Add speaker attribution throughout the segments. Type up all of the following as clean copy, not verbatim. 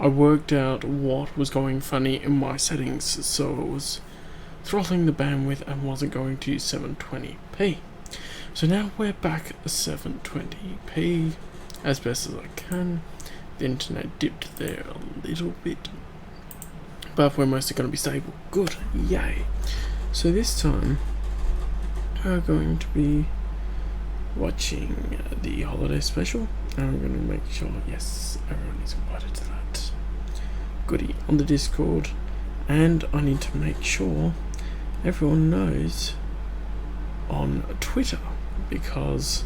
Speaker 1: I worked out what was going funny in my settings, so it was throttling the bandwidth and wasn't going to 720p. So now we're back at 720p as best as I can. The internet dipped there a little bit, but we're mostly going to be stable. Good, yay. So this time we're going to be watching the holiday special, and I'm going to make sure, yes, everyone is invited to that. Goody, on the Discord, and I need to make sure everyone knows on Twitter, because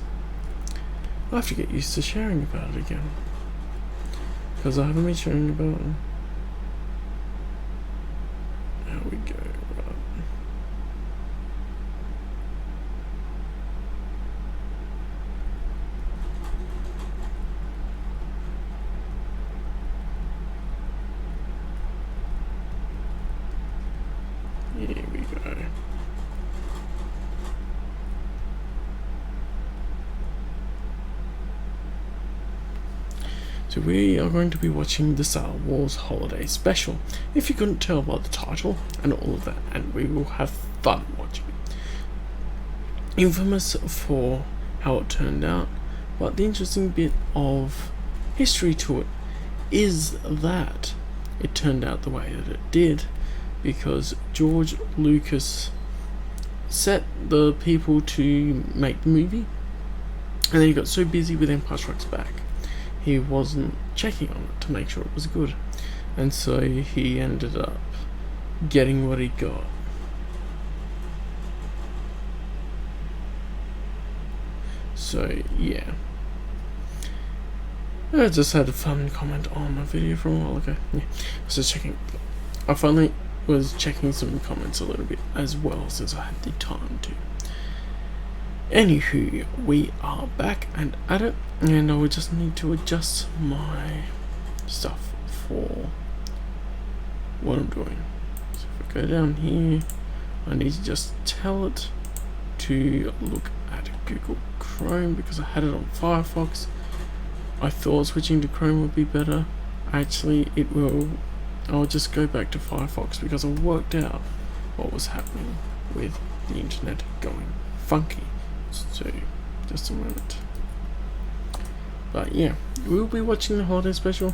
Speaker 1: I have to get used to sharing about it again, because I haven't been sharing about it. There we go. Right. Here we go. So we are going to be watching the Star Wars Holiday Special, if you couldn't tell by the title and all of that, and we will have fun watching it. Infamous for how it turned out, but the interesting bit of history to it is that it turned out the way that it did, because George Lucas set the people to make the movie, and then he got so busy with Empire Strikes Back, he wasn't checking on it to make sure it was good, and so he ended up getting what he got. So yeah, I just had a fun comment on a video from a while ago. Yeah, I was just checking. I finally was checking some comments a little bit as well, since I had the time to. Anywho, we are back and at it, and I would just need to adjust my stuff for what I'm doing. So if I go down here, I need to just tell it to look at Google Chrome, because I had it on Firefox. I thought switching to Chrome would be better. Actually, it will. I'll just go back to Firefox, because I worked out what was happening with the internet going funky. So, just a moment. But yeah, we'll be watching the holiday special.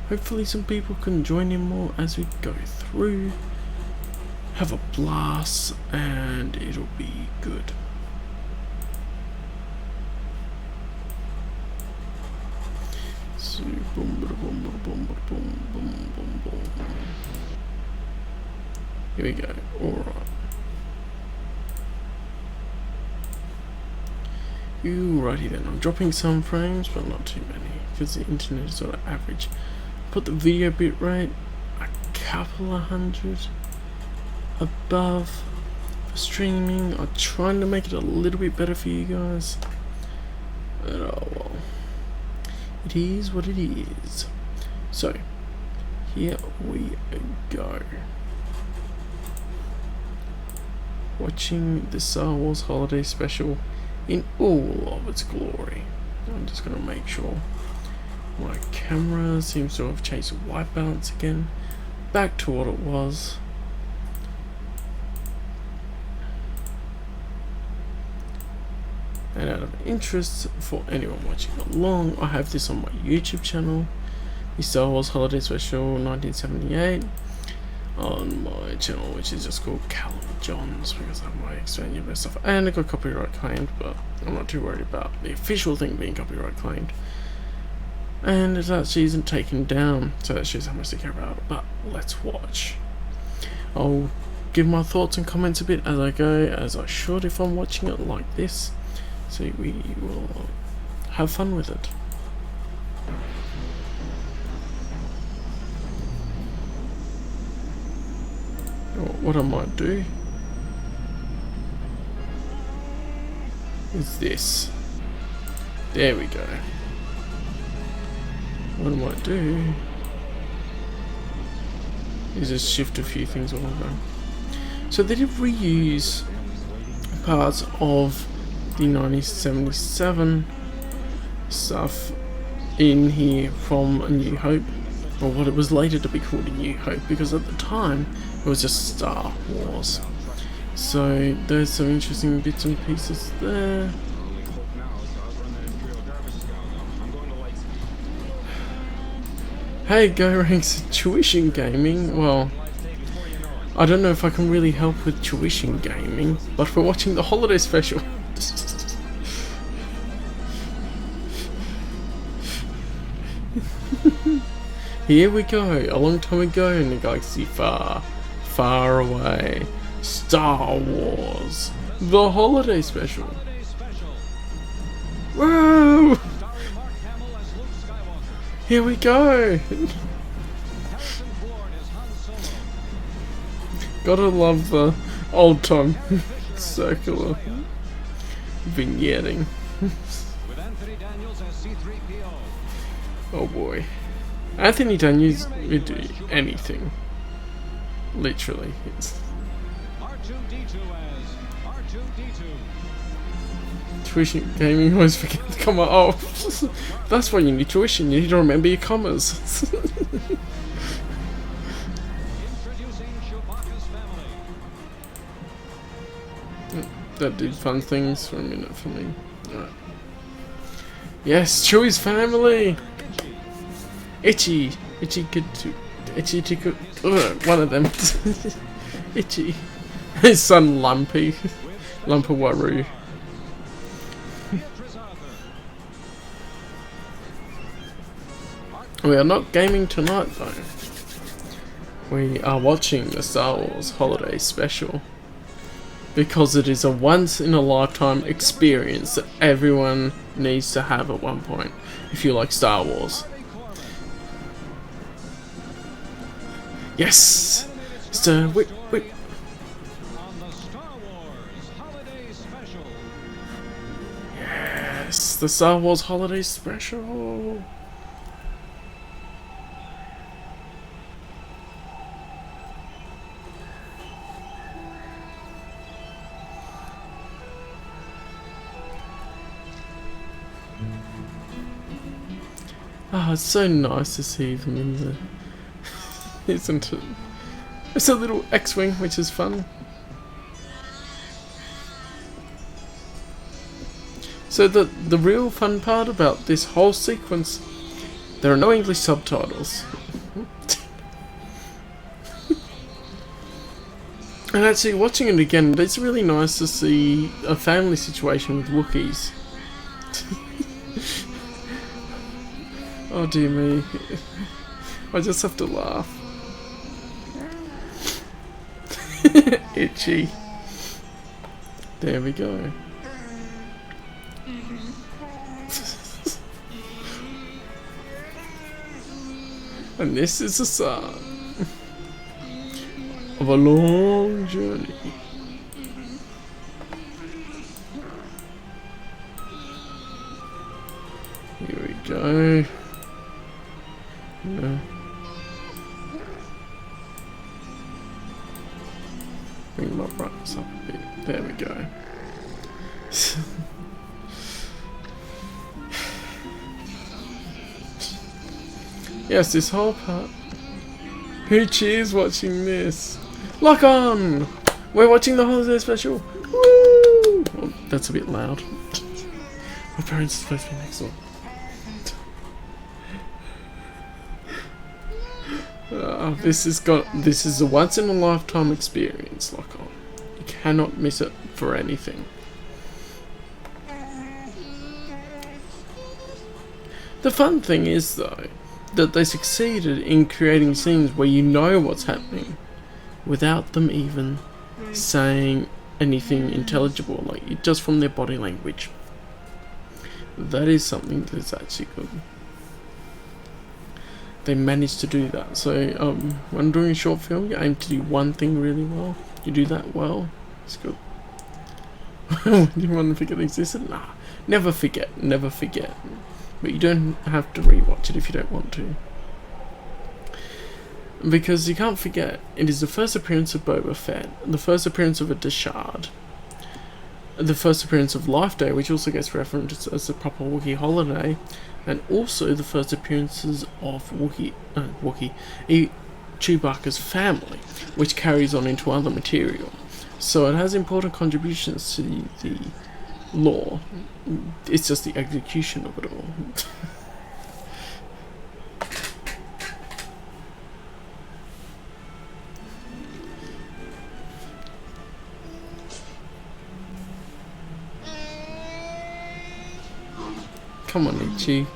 Speaker 1: Hopefully some people can join in more as we go through. Have a blast, and it'll be good. So, boom, boom, boom, boom, boom, boom, boom, boom. Here we go. Alright. Alrighty then, I'm dropping some frames, but not too many, because the internet is sort of average. Put the video bitrate a couple of hundred above for streaming. I'm trying to make it a little bit better for you guys, but oh well, it is what it is. So here we go, watching the Star Wars Holiday Special in all of its glory. I'm just going to make sure my camera seems to have changed the white balance again, back to what it was. And out of interest for anyone watching along, I have this on my YouTube channel, the Star Wars Holiday Special 1978, on my channel, which is just called Callum Johns, because I might explain you best stuff, and it got copyright claimed, but I'm not too worried about the official thing being copyright claimed, and it actually isn't taken down, so that shows how much they care about it. But let's watch. I'll give my thoughts and comments a bit as I go, as I should if I'm watching it like this, so we will have fun with it. What I might do is this. There we go. What I might do is just shift a few things over. So they did reuse parts of the 1977 stuff in here from A New Hope, or what it was later to be called A New Hope, because at the time it was just Star Wars. So there's some interesting bits and pieces there. Hey, Go Ranks Tuition Gaming. Well, I don't know if I can really help with tuition gaming, but we're watching the holiday special. Here we go, a long time ago in a galaxy far, far away. Star Wars, the holiday special. Whoa! Here we go! Gotta love the old time circular vignetting. Oh boy. Anthony Daniels would do anything. Literally. Tuition gaming always forget the comma. Oh, that's why you need tuition. You need to remember your commas. That did fun things for a minute for me. Alright. Yes, Chewie's family! Itchy good to Itchy to one of them. Itchy. His son Lumpy. Lumpawaroo. We are not gaming tonight though. We are watching the Star Wars Holiday Special. Because it is a once in a lifetime experience that everyone needs to have at one point if you like Star Wars. Yes! Stir whip whip. Yes, the Star Wars Holiday Special. Oh, it's so nice to see them in the... Isn't it? It's a little X-Wing, which is fun. So the real fun part about this whole sequence, there are no English subtitles. And actually watching it again, it's really nice to see a family situation with Wookiees. Oh dear me. I just have to laugh. Itchy. There we go. And this is the start of a long journey. Here we go. No. Bring my brightness up a bit. There we go. Yes, this whole part. Who cheers watching this? Lock on! We're watching the holiday special. Woo! Oh, that's a bit loud. My parents are supposed to be next door. This is a once in a lifetime experience, Lock On. You cannot miss it for anything. The fun thing is though, that they succeeded in creating scenes where you know what's happening without them even saying anything intelligible, like just from their body language. That is something that's actually good. They managed to do that. So when doing a short film, you aim to do one thing really well. You do that well, it's good. Do you want to forget it existed? Nah, never forget. But you don't have to rewatch it if you don't want to. Because you can't forget, it is the first appearance of Boba Fett, the first appearance of a Deshard. the first appearance of Life Day, which also gets referenced as a proper Wookiee holiday, and also the first appearances of Chewbacca's family, which carries on into other material. So it has important contributions to the lore. It's just the execution of it all. Come on, Ichi.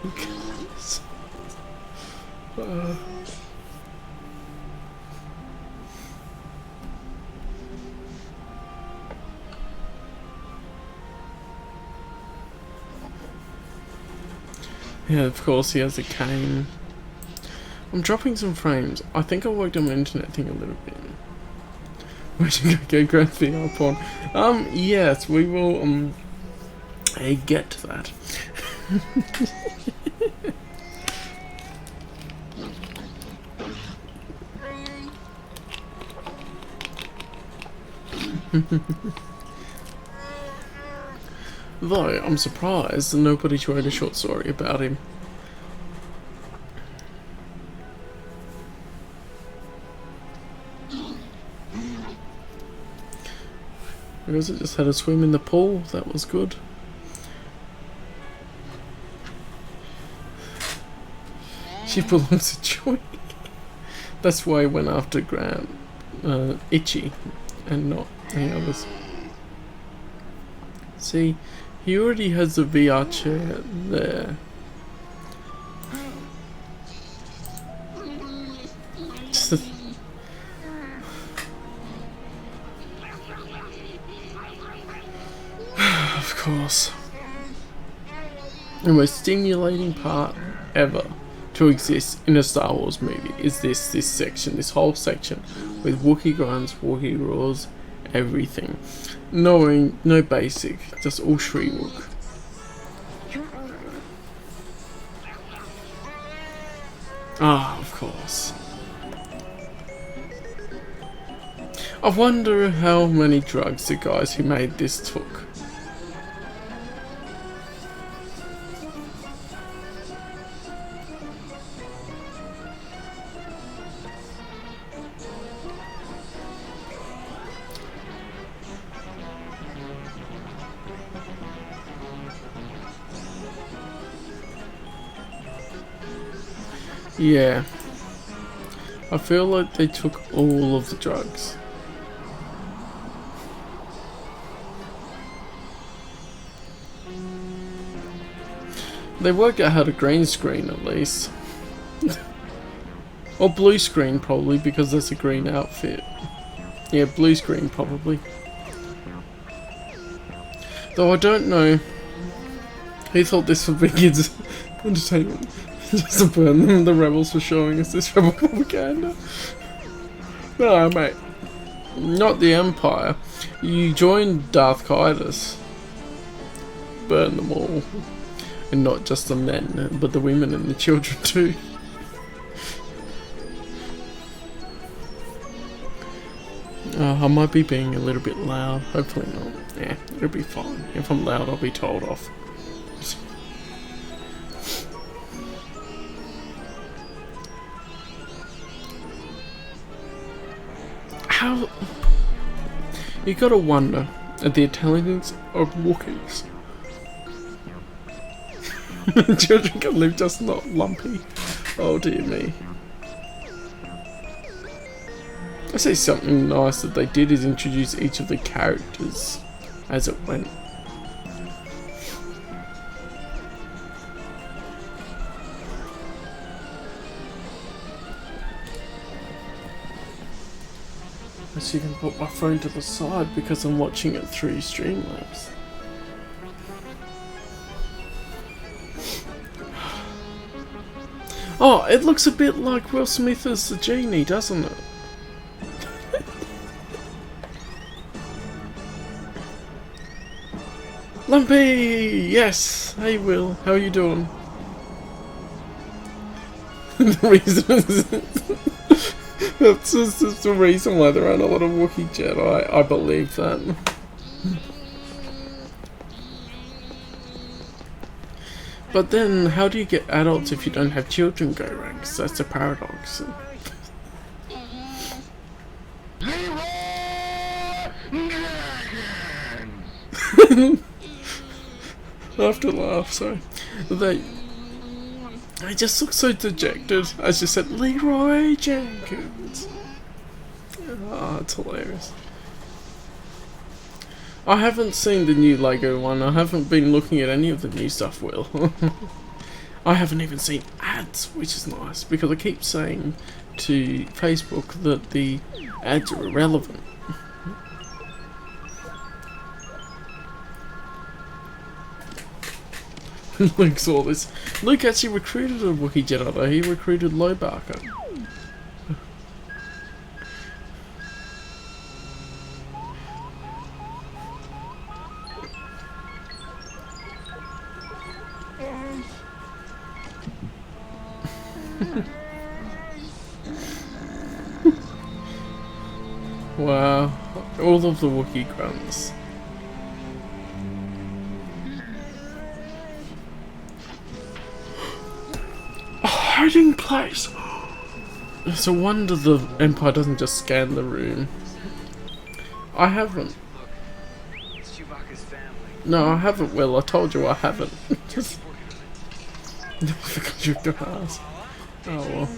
Speaker 1: Yeah, of course he has a cane. I'm dropping some frames. I think I worked on my internet thing a little bit. Where should I go grab VR porn? Yes, we will get to that. Though I'm surprised that nobody wrote a short story about him. Because it just had a swim in the pool, that was good. She belongs to Joy. That's why I went after Itchy and not any others. See, he already has a VR chair there. Of course. The most stimulating part ever to exist in a Star Wars movie is this section, this whole section, with Wookiee grunts, Wookiee roars, everything. No basic, just all Shriwook. Ah, of course. I wonder how many drugs the guys who made this took. Yeah, I feel like they took all of the drugs. They worked out how to green screen at least. Or blue screen probably, because that's a green outfit. Yeah, blue screen probably. Though I don't know. He thought this would be kids' entertainment. Just to burn them, the rebels for showing us this rebel propaganda. No, mate. Not the Empire. You joined Darth Kaidos. Burn them all. And not just the men, but the women and the children too. I might be being a little bit loud. Hopefully not. Yeah, it'll be fine. If I'm loud, I'll be told off. How? You gotta wonder at the intelligence of Wookiees. Children can live, just not lumpy. Oh dear me. I say something nice that they did is introduce each of the characters as it went. I just even put my phone to the side because I'm watching it through Streamlabs. Oh, it looks a bit like Will Smith as the genie, doesn't it? Lumpy! Yes! Hey Will, how are you doing? The reason is... that's just the reason why there aren't a lot of Wookiee Jedi. I believe that. But then, how do you get adults if you don't have children go ranks? That's a paradox. I have to laugh, sorry. They just look so dejected. I just said, Leroy Jenkins. Oh, it's hilarious. I haven't seen the new Lego one. I haven't been looking at any of the new stuff, Will. I haven't even seen ads, which is nice, because I keep saying to Facebook that the ads are irrelevant. Luke saw this. Luke actually recruited a Wookiee Jedi though. He recruited Lowbarker. Wow, all of the Wookiee grunts. A hiding place! It's a wonder the Empire doesn't just scan the room. I haven't. No, I haven't, Will. I told you I haven't. Just... I forgot you were gonna ask. Oh well.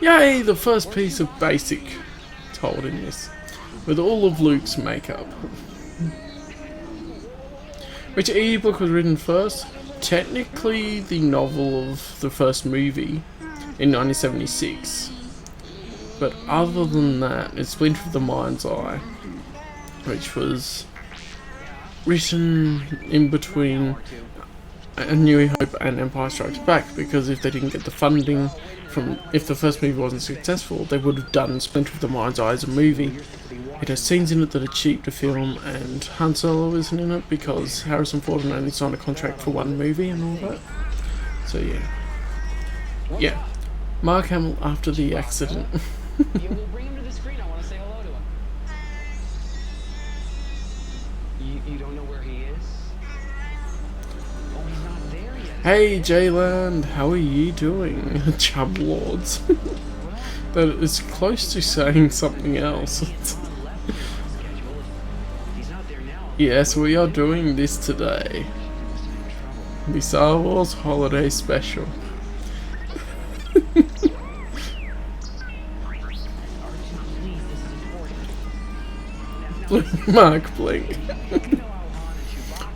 Speaker 1: Yay, the first piece of basic told in this. With all of Luke's makeup. Which ebook was written first? Technically the novel of the first movie in 1976. But other than that, it's Splinter of the Mind's Eye, which was written in between A New Hope and Empire Strikes Back, because if they didn't get the funding from, if the first movie wasn't successful, they would have done Splinter of the Mind's Eye as a movie. It has scenes in it that are cheap to film, and Han Solo isn't in it because Harrison Ford had only signed a contract for one movie and all that. So yeah. Yeah. Mark Hamill after the accident.
Speaker 2: We'll bring him to the screen. I want to say hello to him. You don't know where he is? Oh, he's not there yet.
Speaker 1: Hey Jayland, how are you doing? Chub Lords. That is close to saying something else. Yes, we are doing this today. The Star Wars Holiday Special. Mark Blink.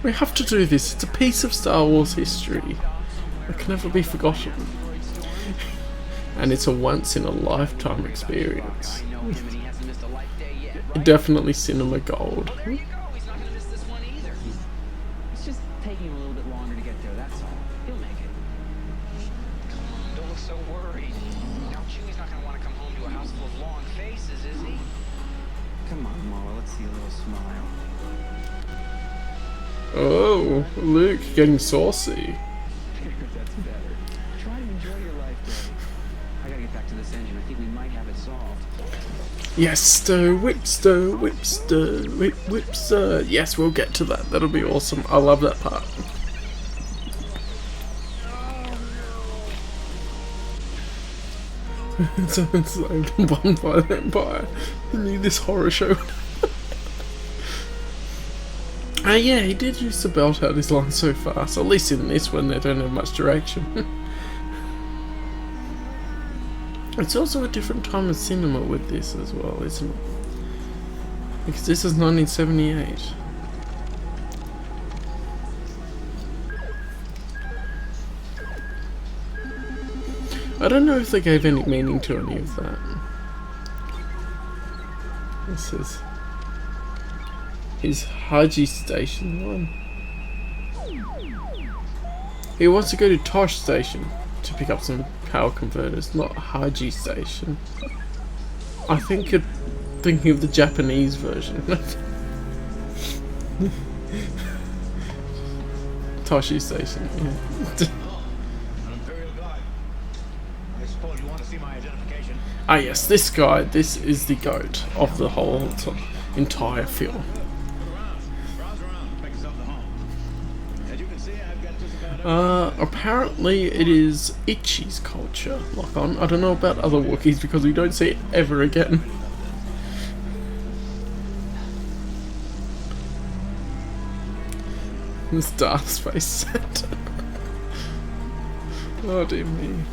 Speaker 1: We have to do this. It's a piece of Star Wars history that can never be forgotten. And it's a once in a lifetime experience. Definitely cinema gold.
Speaker 2: It's just taking a little bit longer to get there, that's all. He'll make it. Don't look so worried. Now Chewie's not going to want to come home to a house full of long faces, is he? Come on, Mara, let's see a little smile.
Speaker 1: Oh, Luke getting saucy.
Speaker 2: That's better. Try to enjoy your life, Dave. I gotta get back to this engine. I think we might have it solved.
Speaker 1: Yes, stir, whip, stir, whip, stir, whip, whip, stir. Yes, we'll get to that. That'll be awesome. I love that part. Someone's like bombed by the Empire. I knew this horror show. Yeah, he did use to belt out his line so fast. At least in this one, they don't have much direction. It's also a different time of cinema with this as well, isn't it? Because this is 1978. I don't know if they gave any meaning to any of that. This is his Haji Station one. He wants to go to Tosh Station to pick up some power converters, not Haji Station. I think you're thinking of the Japanese version. Toshi Station, yeah. Ah yes, this guy, this is the goat of the whole entire film. Apparently it is Itchy's culture, lock on. I don't know about other Wookiees because we don't see it ever again. This Darth Space set. Oh dear me.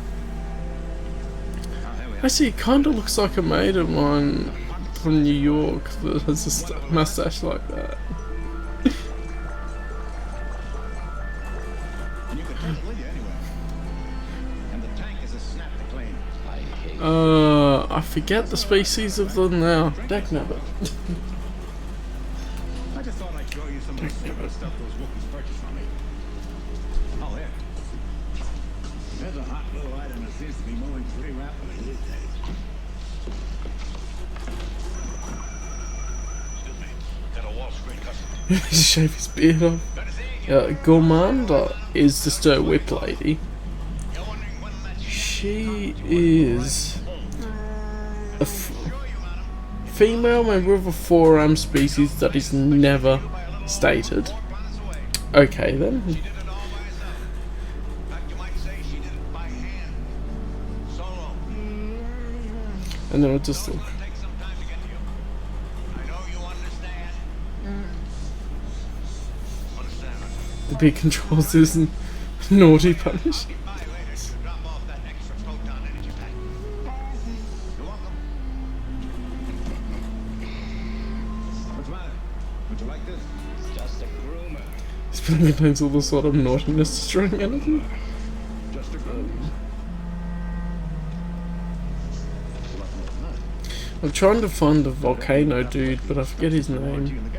Speaker 1: Actually, it kinda looks like a mate of mine from New York that has a mustache like that. I forget the species of them now. Dagnabbit.
Speaker 3: I just thought I'd show you some of the secret stuff those Wookiees purchased from me. Oh, there. There's a hot little item that seems to be moving pretty rapidly these days. Excuse me. Got a Wall Street customer.
Speaker 1: Shave his beard off. Gourmanda is the stir whip lady. She is a female member of a four-armed species that is never stated. Okay then. And then we'll just look. The big controls isn't naughty punish. It contains all the sort of naughtiness destroying energy. I'm trying to find the volcano dude, but I forget his name.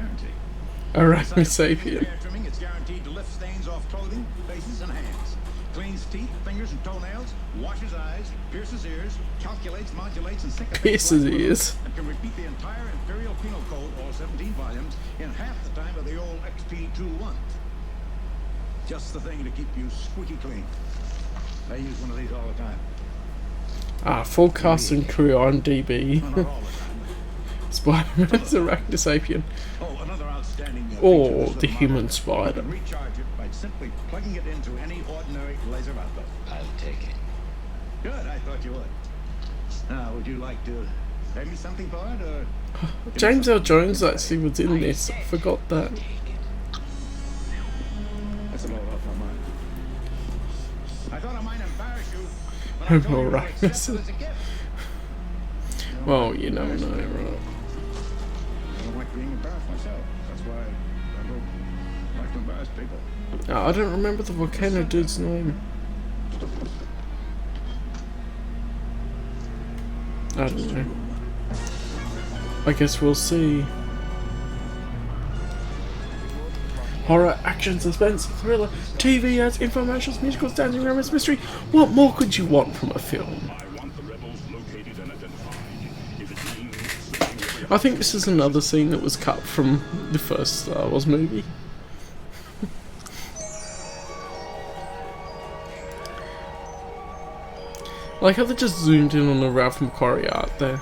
Speaker 1: Arachnosapien.
Speaker 3: It's guaranteed to lift stains off clothing, faces, and hands. Cleans teeth, fingers, and toenails. Washes eyes. Pierces ears. Calculates, modulates, and syncopates.
Speaker 1: Pierces ears.
Speaker 3: And can repeat the entire Imperial Penal Code, all 17 volumes, in half the time of the old XP21. Just the thing to keep you squeaky clean. I use one of these all the time.
Speaker 1: Full cast and crew on DB.
Speaker 3: Well, not all the time.
Speaker 1: Spider-Man's Arachnosapien.
Speaker 3: Oh, another outstanding
Speaker 1: Or
Speaker 3: feature is
Speaker 1: the
Speaker 3: model.
Speaker 1: human
Speaker 3: You
Speaker 1: spider.
Speaker 3: can recharge it by simply plugging it into any ordinary laser outlet.
Speaker 2: I'll take it.
Speaker 3: Good, I thought you would. Now, would you like to pay me something for it, or...
Speaker 1: James L. Jones actually was in this. I forgot that.
Speaker 3: That's a little off my mind. I thought I might embarrass you, but I told you to accept it as a gift.
Speaker 1: Well, you never know, right?
Speaker 3: I don't like being embarrassed myself. That's why I don't like to embarrass people.
Speaker 1: I don't remember the volcano dude's name. I don't know. I guess we'll see. Horror, action, suspense, thriller, TV ads, infomercials, musicals, dancing, romance, mystery. What more could you want from a film? I think this is another scene that was cut from the first Star Wars movie. Like how they just zoomed in on the Ralph McQuarrie art there.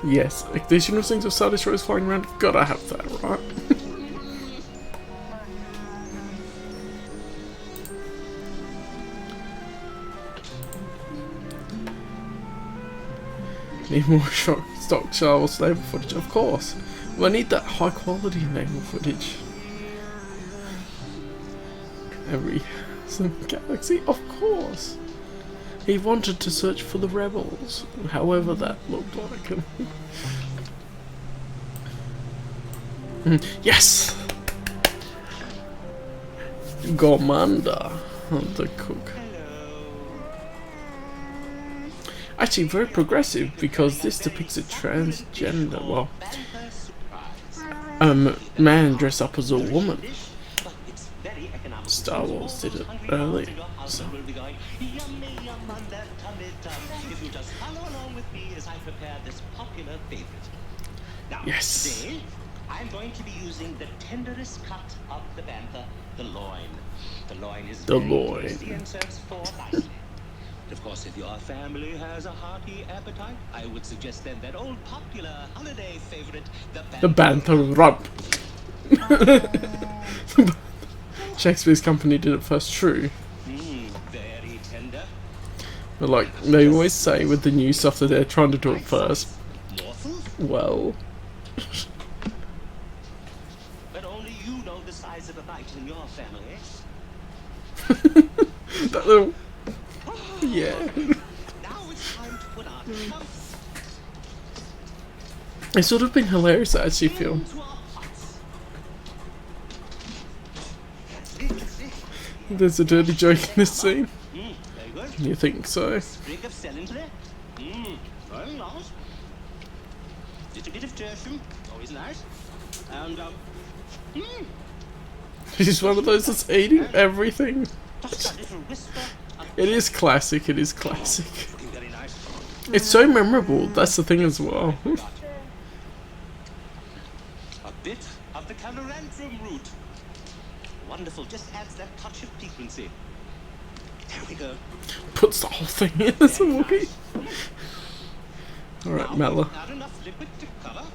Speaker 1: Yes, additional scenes of Star Destroyers flying around, gotta have that, right? Need more stock Star Wars naval footage, of course. Well, I need that high quality naval footage. Every galaxy, of course. He wanted to search for the rebels, however that looked like him. Yes! Gourmanda, the cook. Actually, very progressive because this depicts a transgender, well, man dressed up as a woman. Star Wars did it early, so. Yes.
Speaker 4: Today, I'm going to be using the tenderest cut of the bantha, the loin. The loin is
Speaker 1: The
Speaker 4: very
Speaker 1: loin.
Speaker 4: tasty and serves four nicely. Of course, if your family has a hearty appetite, I would suggest then that old popular holiday favorite,
Speaker 1: The Banter Rump. Shakespeare's Company did it first, true.
Speaker 4: Very tender.
Speaker 1: But like they always say with the new stuff that they're trying to do it first.
Speaker 4: Morsels?
Speaker 1: Well,
Speaker 4: But only you know the size of a bite in your family.
Speaker 1: that little, yeah.
Speaker 4: Now it's time to put on
Speaker 1: It's sort of been hilarious, I actually feel.
Speaker 4: into our pots. That's it.
Speaker 1: There's a dirty joke in this scene.
Speaker 4: Very good.
Speaker 1: You think so?
Speaker 4: Sprig of celery. Very nice. Just a bit of tertium, always nice. And
Speaker 1: He's one of those that's eating everything.
Speaker 4: just a little whisper of
Speaker 1: It is classic, it is classic.
Speaker 4: looking very nice.
Speaker 1: It's so memorable, that's the thing as well.
Speaker 4: A bit of the calorantrum root. Wonderful, just adds that touch of piquancy. There we go.
Speaker 1: Puts the whole thing in as a Wookiee. Alright, Mala.
Speaker 4: Not enough liquid to cover.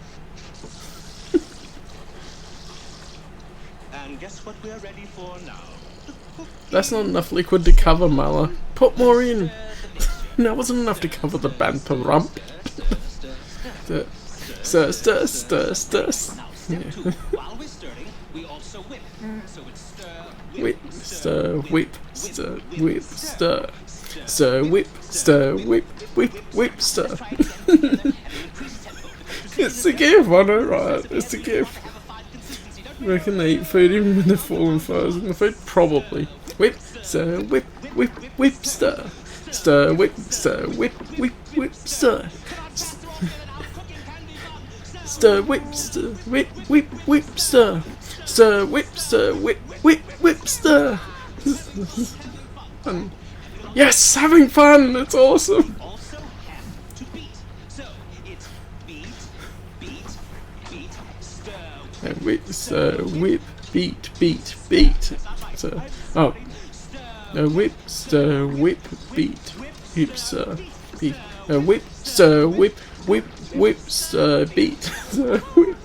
Speaker 4: And guess what we're ready for now?
Speaker 1: That's not enough liquid to cover, Mala. Put more in. That wasn't enough to cover the Banter Rump. Stir, stir, stir, stir.
Speaker 4: Now, step 2. While we're stirring, we also whip. So it's stir,
Speaker 1: Whip, stir, whip, stir, whip, stir. Stir, whip, stir, whip, whip, whip, stir. It's a gift, I know, right? It's a gift. I reckon they eat food even when they're falling frozen. The food, probably. Whip, stir, whip, whip, whip, stir. Stir, whip, whip, whip, stir. Stir, whip, whip, stir. Stir, whip, whip, stir. And yes, having fun. It's awesome.
Speaker 4: also have to beat. So it's beat, stir.
Speaker 1: And whip, stir, whip, beat, beat. So, oh. Whip, stir, whip, beat, stir, beat. Whip, stir, whip, stir, beat. So, whip.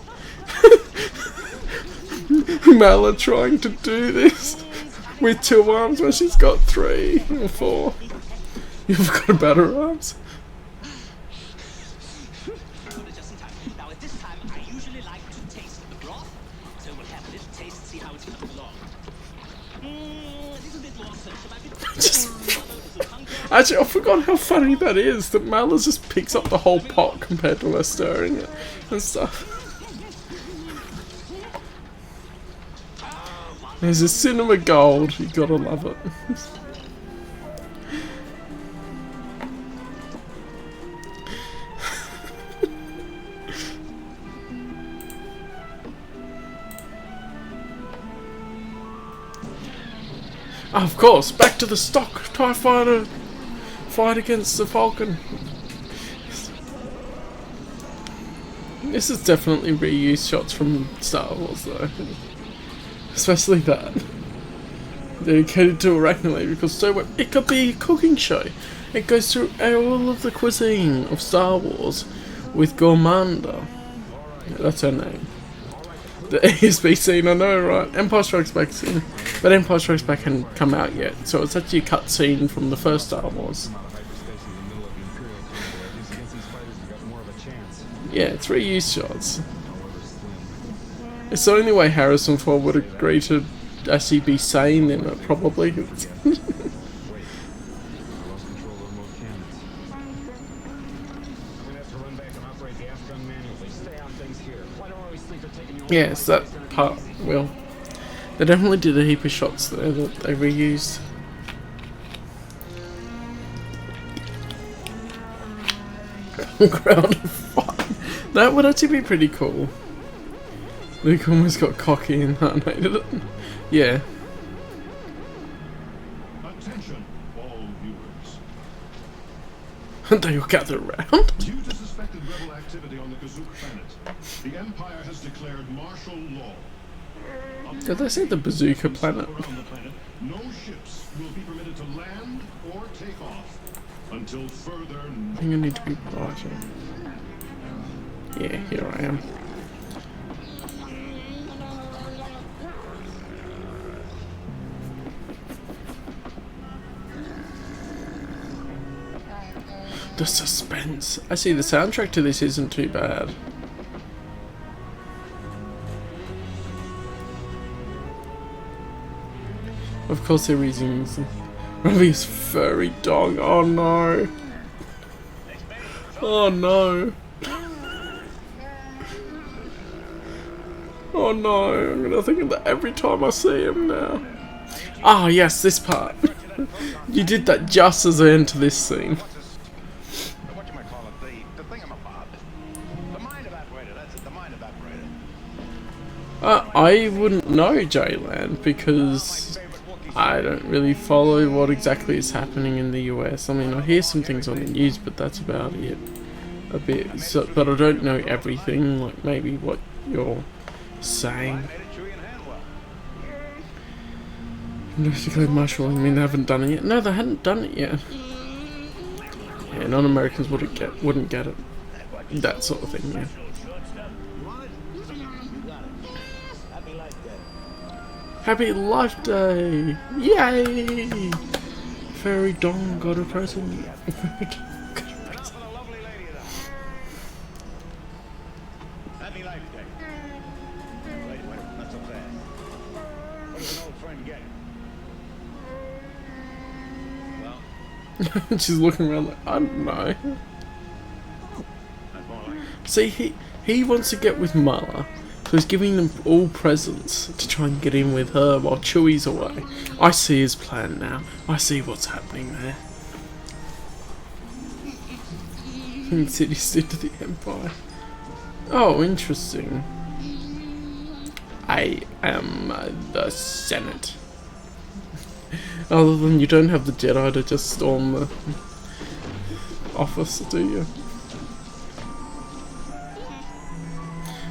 Speaker 1: Mala trying to do this with 2 arms when she's got 3 or 4. You forgot about her arms.
Speaker 4: Just in time. Now at this time, I usually like to taste the broth. So we'll have a little taste, see how it's coming along. A little bit more salt.
Speaker 1: Actually, I forgot how funny that is, that Mala just picks up the whole pot compared to her stirring it and stuff. There's a cinema gold, you gotta love it. Of course, back to the stock TIE fighter fight against the Falcon. This is definitely reused shots from Star Wars though. Especially that. Dedicated to Arachnolate because so it could be a cooking show. It goes through all of the cuisine of Star Wars with Gormanda. Yeah, that's her name. The ASB scene, I know, right? Empire Strikes Back scene. But Empire Strikes Back hadn't come out yet, so it's actually a cut scene from the first Star Wars. Yeah, it's reused shots. It's the only way Harrison Ford would agree to actually be sane in it, probably. Yes, that part, well, they definitely did a heap of shots there that they reused. Ground of fire. That would actually be pretty cool. Luke almost got cocky and hated it. Yeah.
Speaker 3: Attention, all viewers.
Speaker 1: And they all gather around.
Speaker 3: Due to suspected rebel activity on the Kazook planet, the Empire has declared martial law.
Speaker 1: Did they say the bazooka planet?
Speaker 5: Around the planet, no ships will be permitted to land or take off until further.
Speaker 1: I think I need to be brighter. Yeah, here I am. The suspense. I see the soundtrack to this isn't too bad. Of course they're using Robbie's furry dog. Oh no. Oh no. Oh no. I'm gonna think of that every time I see him now. Ah yes, this part. You did that just as I enter this scene.
Speaker 3: What you might call it, the thingamabob. The mind evaporator, that's it, the mind evaporator.
Speaker 1: I wouldn't know, Jayland, because I don't really follow what exactly is happening in the US. I mean, I hear some things on the news, but that's about it. A bit, so, but I don't know everything, like maybe what you're saying. Domestically martial, I mean, they haven't done it yet. No, they hadn't done it yet. Yeah, non-Americans wouldn't get it. That sort of thing, yeah. Happy Life Day! Yay! Fairy Dong got a present.
Speaker 3: Happy Life Day. Wait, not so fast. What does an old friend get? Well,
Speaker 1: She's looking around like, I don't know.
Speaker 3: that's more like it.
Speaker 1: See, he wants to get with Marla, so he's giving them all presents to try and get in with her while Chewie's away. I see his plan now. I see what's happening there. City State to the Empire. Oh, interesting. I am the Senate. Other than you don't have the Jedi to just storm the office, do you?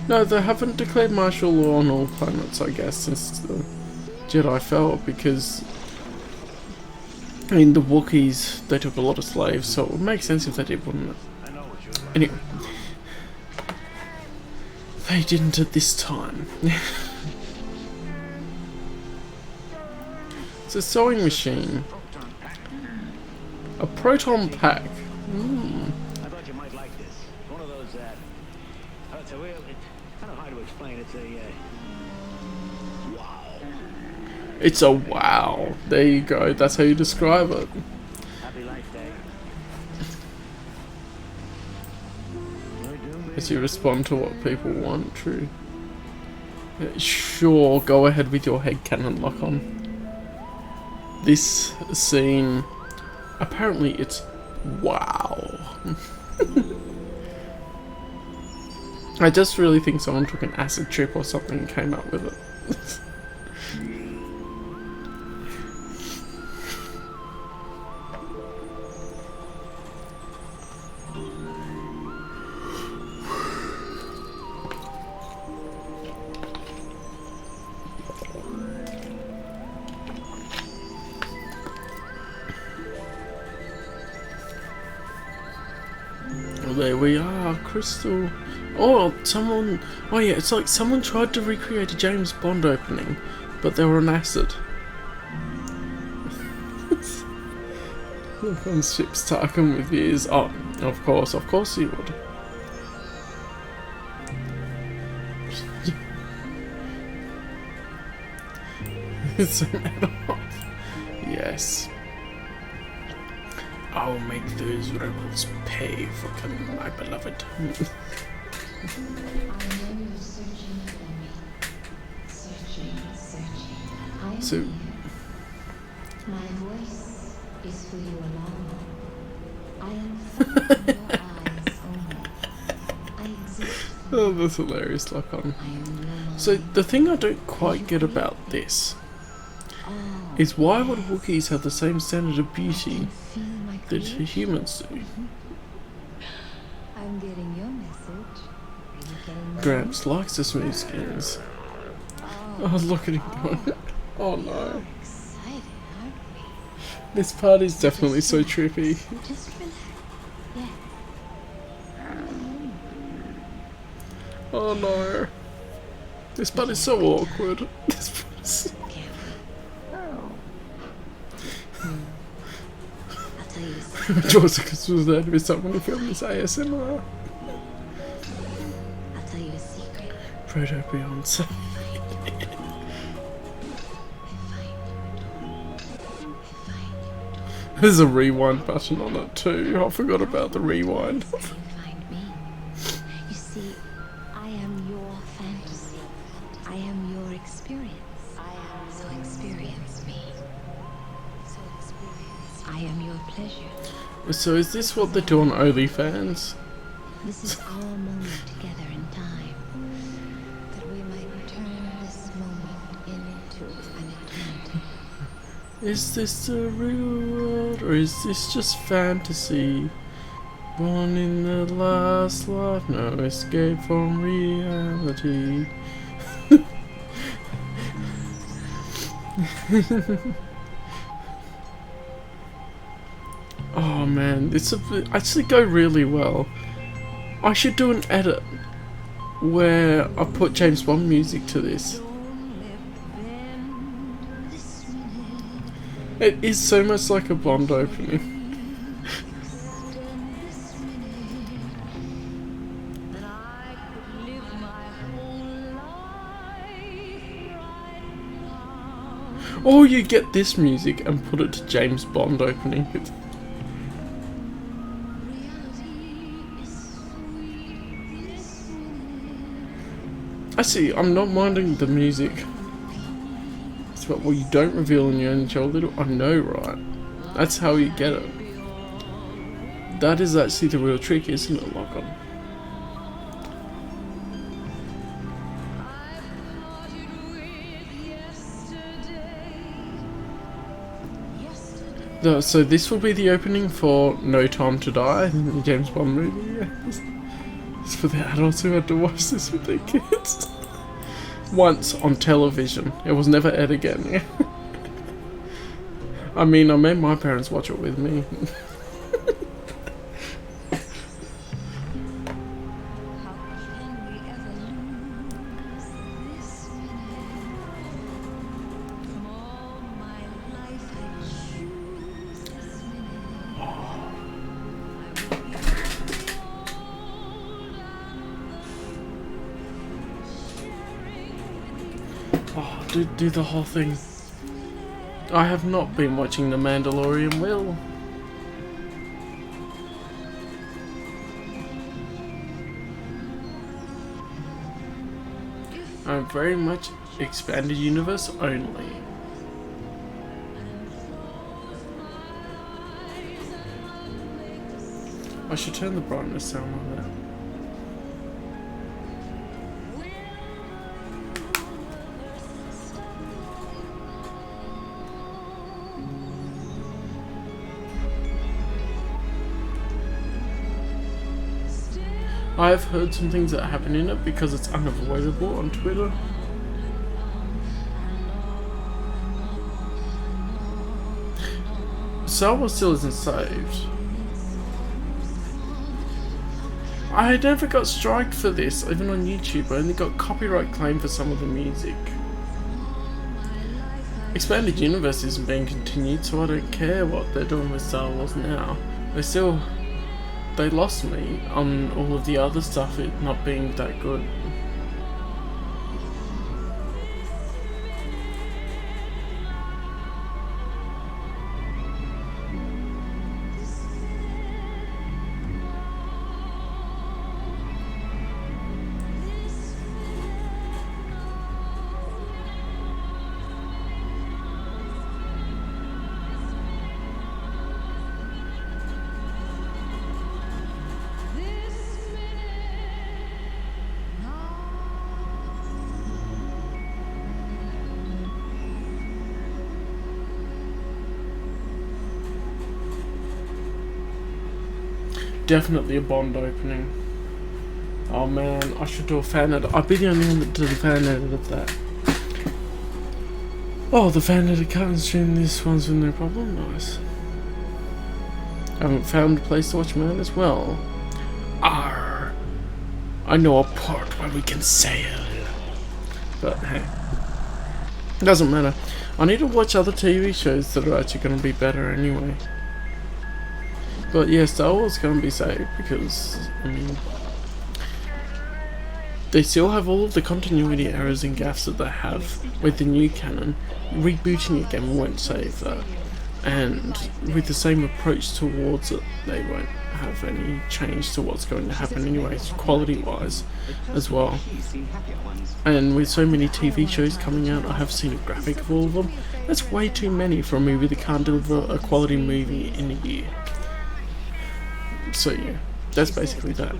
Speaker 1: No, they haven't declared martial law on all planets, I guess, since the Jedi fell, because I mean, the Wookiees, they took a lot of slaves, so it would make sense if they did, wouldn't it? Anyway. They didn't at this time. It's a sewing machine. A proton pack.
Speaker 4: I thought you might like this. One of those, it's a real, it's kind of hard to explain. It's a, wow.
Speaker 1: It's a wow. There you go. That's how you describe it.
Speaker 4: Happy Life Day.
Speaker 1: As you respond to what people want, true. Sure, go ahead with your headcanon lock on. This scene, apparently it's wow. I just really think someone took an acid trip or something and came up with it. Well, there we are, Crystal. Oh, someone. Oh, yeah, it's like someone tried to recreate a James Bond opening, but they were on acid. Look on ship's Tarkin with ears. Oh, of course he would. It's a matter of. Yes. I'll make those rebels pay for killing my beloved.
Speaker 6: I know you're searching for me. Searching. I
Speaker 1: So,
Speaker 6: am here. My voice is for you alone. I am from your eyes only. I exist for
Speaker 1: oh, that's hilarious, lock on.
Speaker 6: I am no more.
Speaker 1: So, the thing I don't quite get about this is why would Wookiees have the same standard of beauty
Speaker 6: Feel my
Speaker 1: that
Speaker 6: creation.
Speaker 1: humans do?
Speaker 6: I'm getting your message. Are you getting mine?
Speaker 1: Gramps likes the smooth skins. Oh, look at him doing it. Oh no.
Speaker 6: Excited, aren't we?
Speaker 1: This part is definitely so trippy.
Speaker 6: Just relax. Yeah.
Speaker 1: Oh no. This part is so awkward. This part is...
Speaker 6: Can't we? I'll tell you a secret.
Speaker 1: Josicus was there to be someone who filmed this ASMR.
Speaker 6: I'll tell you a secret.
Speaker 1: Proto Beyonce. There's a rewind button on it too. I forgot about the rewind.
Speaker 6: Can find me. You see, I am your fantasy. I am your experience. So experience me. I am your pleasure.
Speaker 1: So is this what they do on OnlyFans?
Speaker 6: This is our moment together in time. That we might turn this moment into an eternity.
Speaker 1: Is this the real world or is this just fantasy? Born in the last life, no escape from reality. Oh man, this would actually go really well. I should do an edit where I put James Bond music to this. It is so much like a Bond opening. Or you get this music and put it to James Bond opening. Actually, I'm not minding the music. It's about what you don't reveal in your own child little. I know, right? That's how you get it. That is actually the real trick, isn't it, Lock-on? So this will be the opening for No Time to Die, the James Bond movie. Yeah. It's for the adults who had to watch this with their kids. Once on television. It was never aired again. Yeah. I mean, I made my parents watch it with me. Oh, do the whole thing. I have not been watching The Mandalorian, Will. I'm very much expanded universe only. I should turn the brightness down on that. I've heard some things that happen in it because it's unavoidable on Twitter. Star Wars still isn't saved. I never got striked for this, even on YouTube. I only got copyright claim for some of the music. Expanded Universe isn't being continued, so I don't care what they're doing with Star Wars now. They lost me on all of the other stuff, it not being that good. Definitely a Bond opening. Oh man, I should do a fan edit. I'd be the only one that did a fan edit of that. Oh, the fan that can't stream this one's with no problem. Nice. Haven't found a place to watch mine as well. Arr. I know a port where we can sail. But hey, doesn't matter. I need to watch other TV shows that are actually going to be better anyway. But yeah, Star Wars can't be saved because, I mean, they still have all of the continuity errors and gaffes that they have with the new canon. Rebooting again won't save that. And with the same approach towards it, they won't have any change to what's going to happen anyways, quality-wise as well. And with so many TV shows coming out, I have seen a graphic of all of them. That's way too many for a movie that can't deliver a quality movie in a year. So yeah, that's basically that.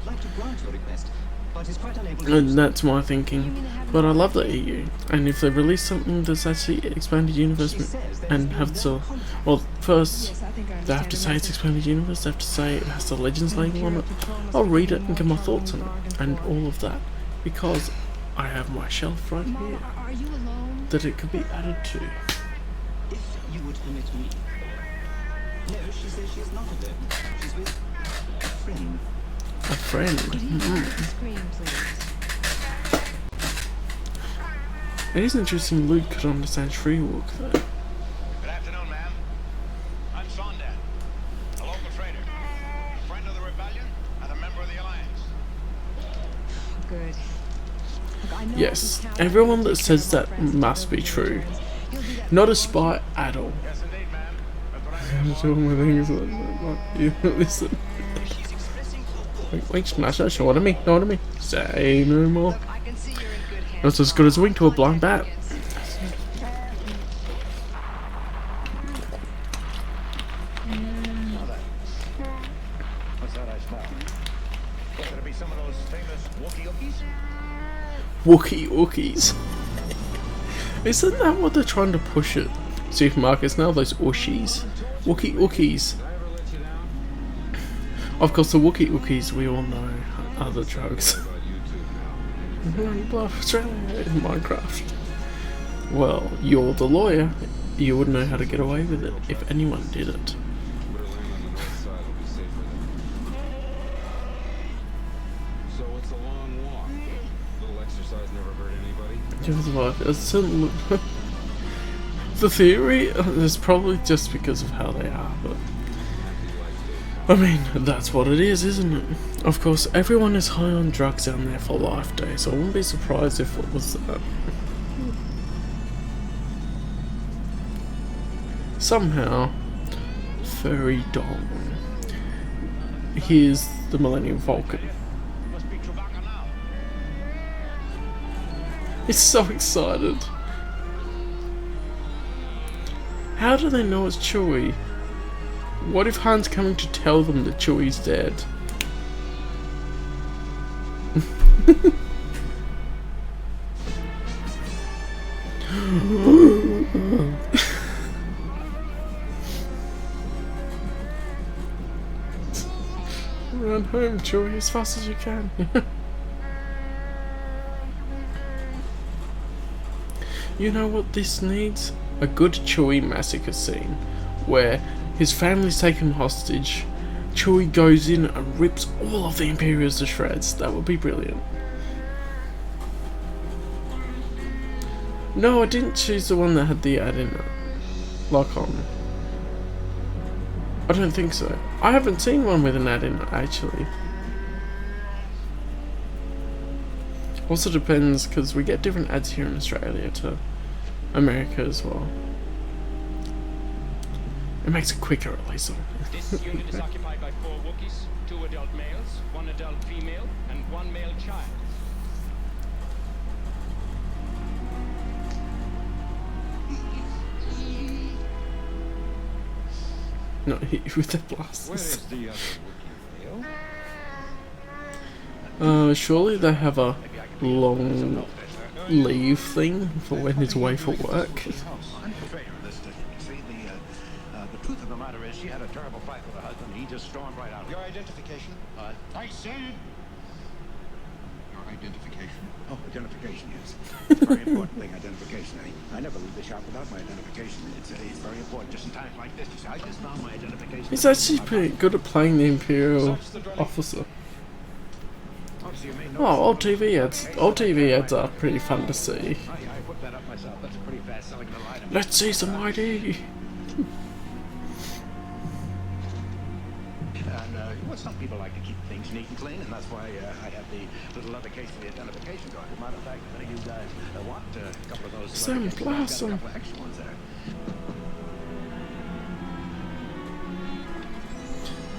Speaker 1: And that's my thinking. But I love the EU, and if they release something that's actually expanded universe and have to, well, first they have to say it's expanded universe, they have to say it has the Legends label on it, I'll read it and get my thoughts on it, and all of that, because I have my shelf right here that it could be added to.
Speaker 4: If you would permit me. No, she says she's not alone. She's with a friend.
Speaker 1: A friend?
Speaker 6: Scream, please.
Speaker 1: It is interesting Luke could understand Shreewalk though.
Speaker 7: Good afternoon, ma'am. I'm Sondan, a local trader, a friend of the rebellion, and a member of the Alliance.
Speaker 6: Good. Look, I know
Speaker 1: Yes,
Speaker 6: I can count on
Speaker 1: everyone
Speaker 6: you
Speaker 1: that
Speaker 6: to take
Speaker 1: says
Speaker 6: care of
Speaker 1: that
Speaker 6: my friends
Speaker 1: must be
Speaker 6: and
Speaker 1: true.
Speaker 6: You'll do that
Speaker 1: Not
Speaker 6: for
Speaker 1: a spy at all.
Speaker 7: Yes, indeed, ma'am. That's what I'm
Speaker 1: I'm
Speaker 7: here for.
Speaker 1: doing my things like you listen.
Speaker 4: She's expressing her
Speaker 1: Wait, smash that, show me, say no more.
Speaker 6: I can see you're in good hands.
Speaker 1: That's as good as a wink to a blind bat.
Speaker 3: What's that I smell? Could it be some of those famous Wookiee
Speaker 1: Wookie Wookies. Isn't that what they're trying to push at supermarkets now? Those Ushies? Wookie Wookies. Of course, the Wookie Wookies we all know are the drugs. Australia in Minecraft. Well, you're the lawyer. You would know how to get away with it if anyone did it.
Speaker 8: So it's a long walk. Little exercise never hurt anybody.
Speaker 1: The theory is probably just because of how they are, but I mean, that's what it is, isn't it? Of course, everyone is high on drugs down there for Life Day, so I wouldn't be surprised if it was that. Somehow, Furry Dong. Here's the Millennium Falcon.
Speaker 7: Must be Chewbacca now.
Speaker 1: He's so excited. How do they know it's Chewie? What if Han's coming to tell them that Chewie's dead? Run home, Chewie, as fast as you can. You know what this needs? A good Chewie massacre scene, where his family's taken hostage, Chewie goes in and rips all of the Imperials to shreds. That would be brilliant. No, I didn't choose the one that had the ad in it. Lock on. I don't think so. I haven't seen one with an ad in it, actually. Also depends, because we get different ads here in Australia to America as well. It makes it quicker, at least.
Speaker 9: This unit is occupied by 4 Wookiees, 2 adult males, 1 adult female, and 1 male child.
Speaker 1: Not hit you with the
Speaker 3: Where
Speaker 1: blasters.
Speaker 3: is the other Wookiee, Leo?
Speaker 1: Surely they have a long leave thing for when he's away for work.
Speaker 3: I'm the trader of this district. You see, the truth of the matter is she had a terrible fight with her husband. He just stormed right out.
Speaker 7: Your identification?
Speaker 3: I said... Your
Speaker 5: identification.
Speaker 3: Oh, identification, yes. It's a very important thing, identification. I never leave the shop without my identification. It's very important, just in times like this. You see, I just found my identification.
Speaker 1: He's actually pretty good at playing the Imperial officer.
Speaker 3: Obviously, you may
Speaker 1: Oh,
Speaker 3: notice
Speaker 1: old TV ads. Old TV ads are pretty fun to see.
Speaker 3: I put that up myself. That's a pretty fast selling little item.
Speaker 1: Let's see some ID.
Speaker 3: And well, some people like to keep things neat and clean, and that's why I have the little leather case for the identification card. As a matter of fact, if any of you guys want a couple of those,
Speaker 1: Sam
Speaker 3: leather cases, I've got a
Speaker 1: Blossom.
Speaker 3: couple of extra ones there.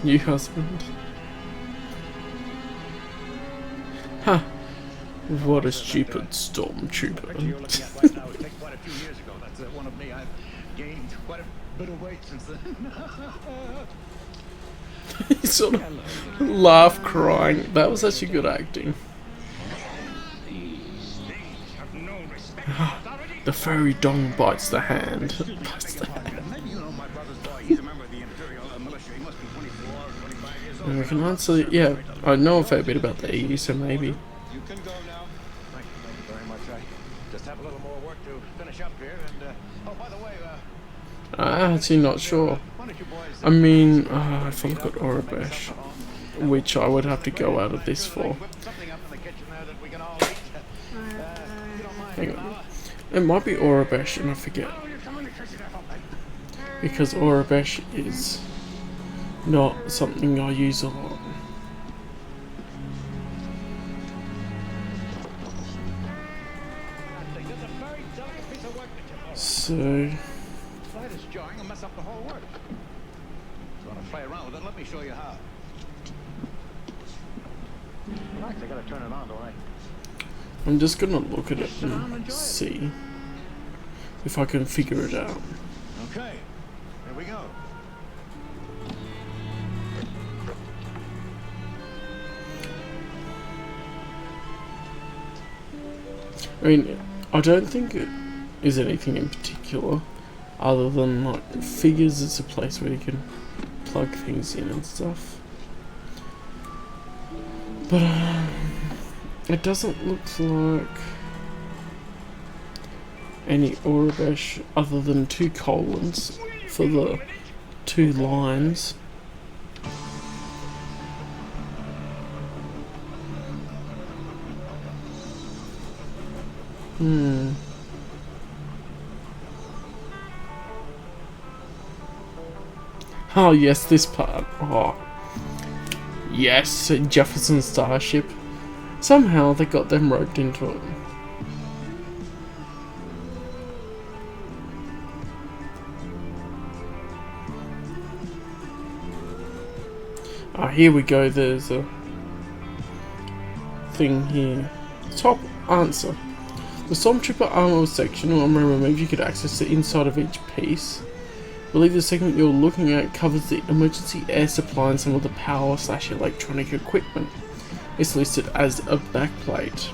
Speaker 1: New husband. Ha! What a stupid stormtrooper.
Speaker 3: The picture you're looking at right now was taken quite a few years ago. That's one of me. I've gained quite a bit of weight since then.
Speaker 1: He sort of laughed crying. That was actually good acting. The furry dong bites the hand. Bites the hand.
Speaker 3: Maybe you know my brother's boy. He's a member of the Imperial militia. He must be 24 or 25 years old.
Speaker 1: And we can answer, yeah, I know a fair bit about the EU, so maybe.
Speaker 8: You can go now.
Speaker 3: Thank you very much. I just have a little more work to finish up here. And oh, by the way,
Speaker 1: I'm actually not sure.
Speaker 3: why don't you boys?
Speaker 1: I mean, I forgot Orabesh, which I would have to go out of this for.
Speaker 3: Whip something up in the kitchen there that we can all eat. You don't mind?
Speaker 1: Hang on. It might be Orabesh, and I forget. Because Orabesh is not something I use a lot. So,
Speaker 3: Slightest jarring will mess up the whole work. You want to play around with it? Let me show you how. Relax, I gotta turn it on, don't I?
Speaker 1: I'm just gonna look at it and see if I can figure it out.
Speaker 3: Okay, here we go.
Speaker 1: I mean, I don't think it is anything in particular, other than like figures. It's a place where you can plug things in and stuff. But it doesn't look like any Orabesh other than 2 colons for the 2 lines. Oh yes, this part. Oh. Yes, Jefferson Starship. Somehow they got them roped into it. Ah, here we go. There's a thing here. Top answer. The Stormtrooper armor section or armor removed, you could access the inside of each piece. I believe the segment you're looking at covers the emergency air supply and some of the power/electronic equipment. It's listed as a backplate.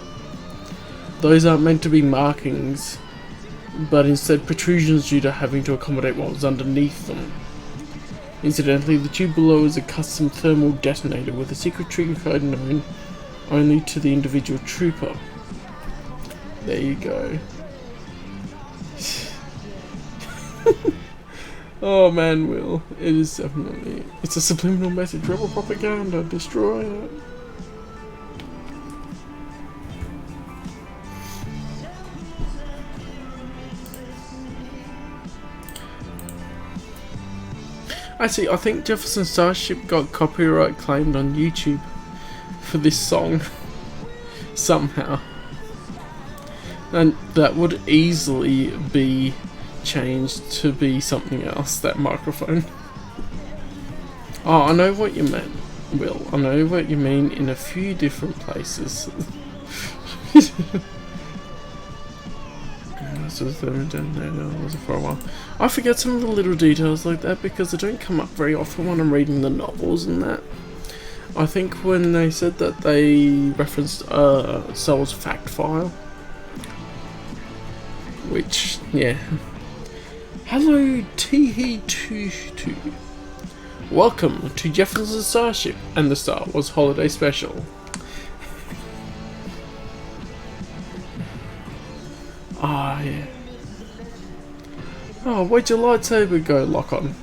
Speaker 1: Those aren't meant to be markings, but instead protrusions due to having to accommodate what was underneath them. Incidentally, the tube below is a custom thermal detonator with a secret trigger code known only to the individual trooper. There you go. Oh man, Will. It is definitely... It's a subliminal message. Rebel propaganda. Destroy it. Actually, I think Jefferson Starship got copyright claimed on YouTube for this song. Somehow. And that would easily be changed to be something else, that microphone. Oh, I know what you meant, Will. I know what you mean in a few different places. For a while. I forget some of the little details like that because they don't come up very often when I'm reading the novels and that. I think when they said that they referenced Star Wars fact file, which, yeah. Hello Teehee22. Welcome to Jefferson Starship and the Star Wars Holiday Special. Ah, yeah. Oh, where'd your lightsaber go, lock on?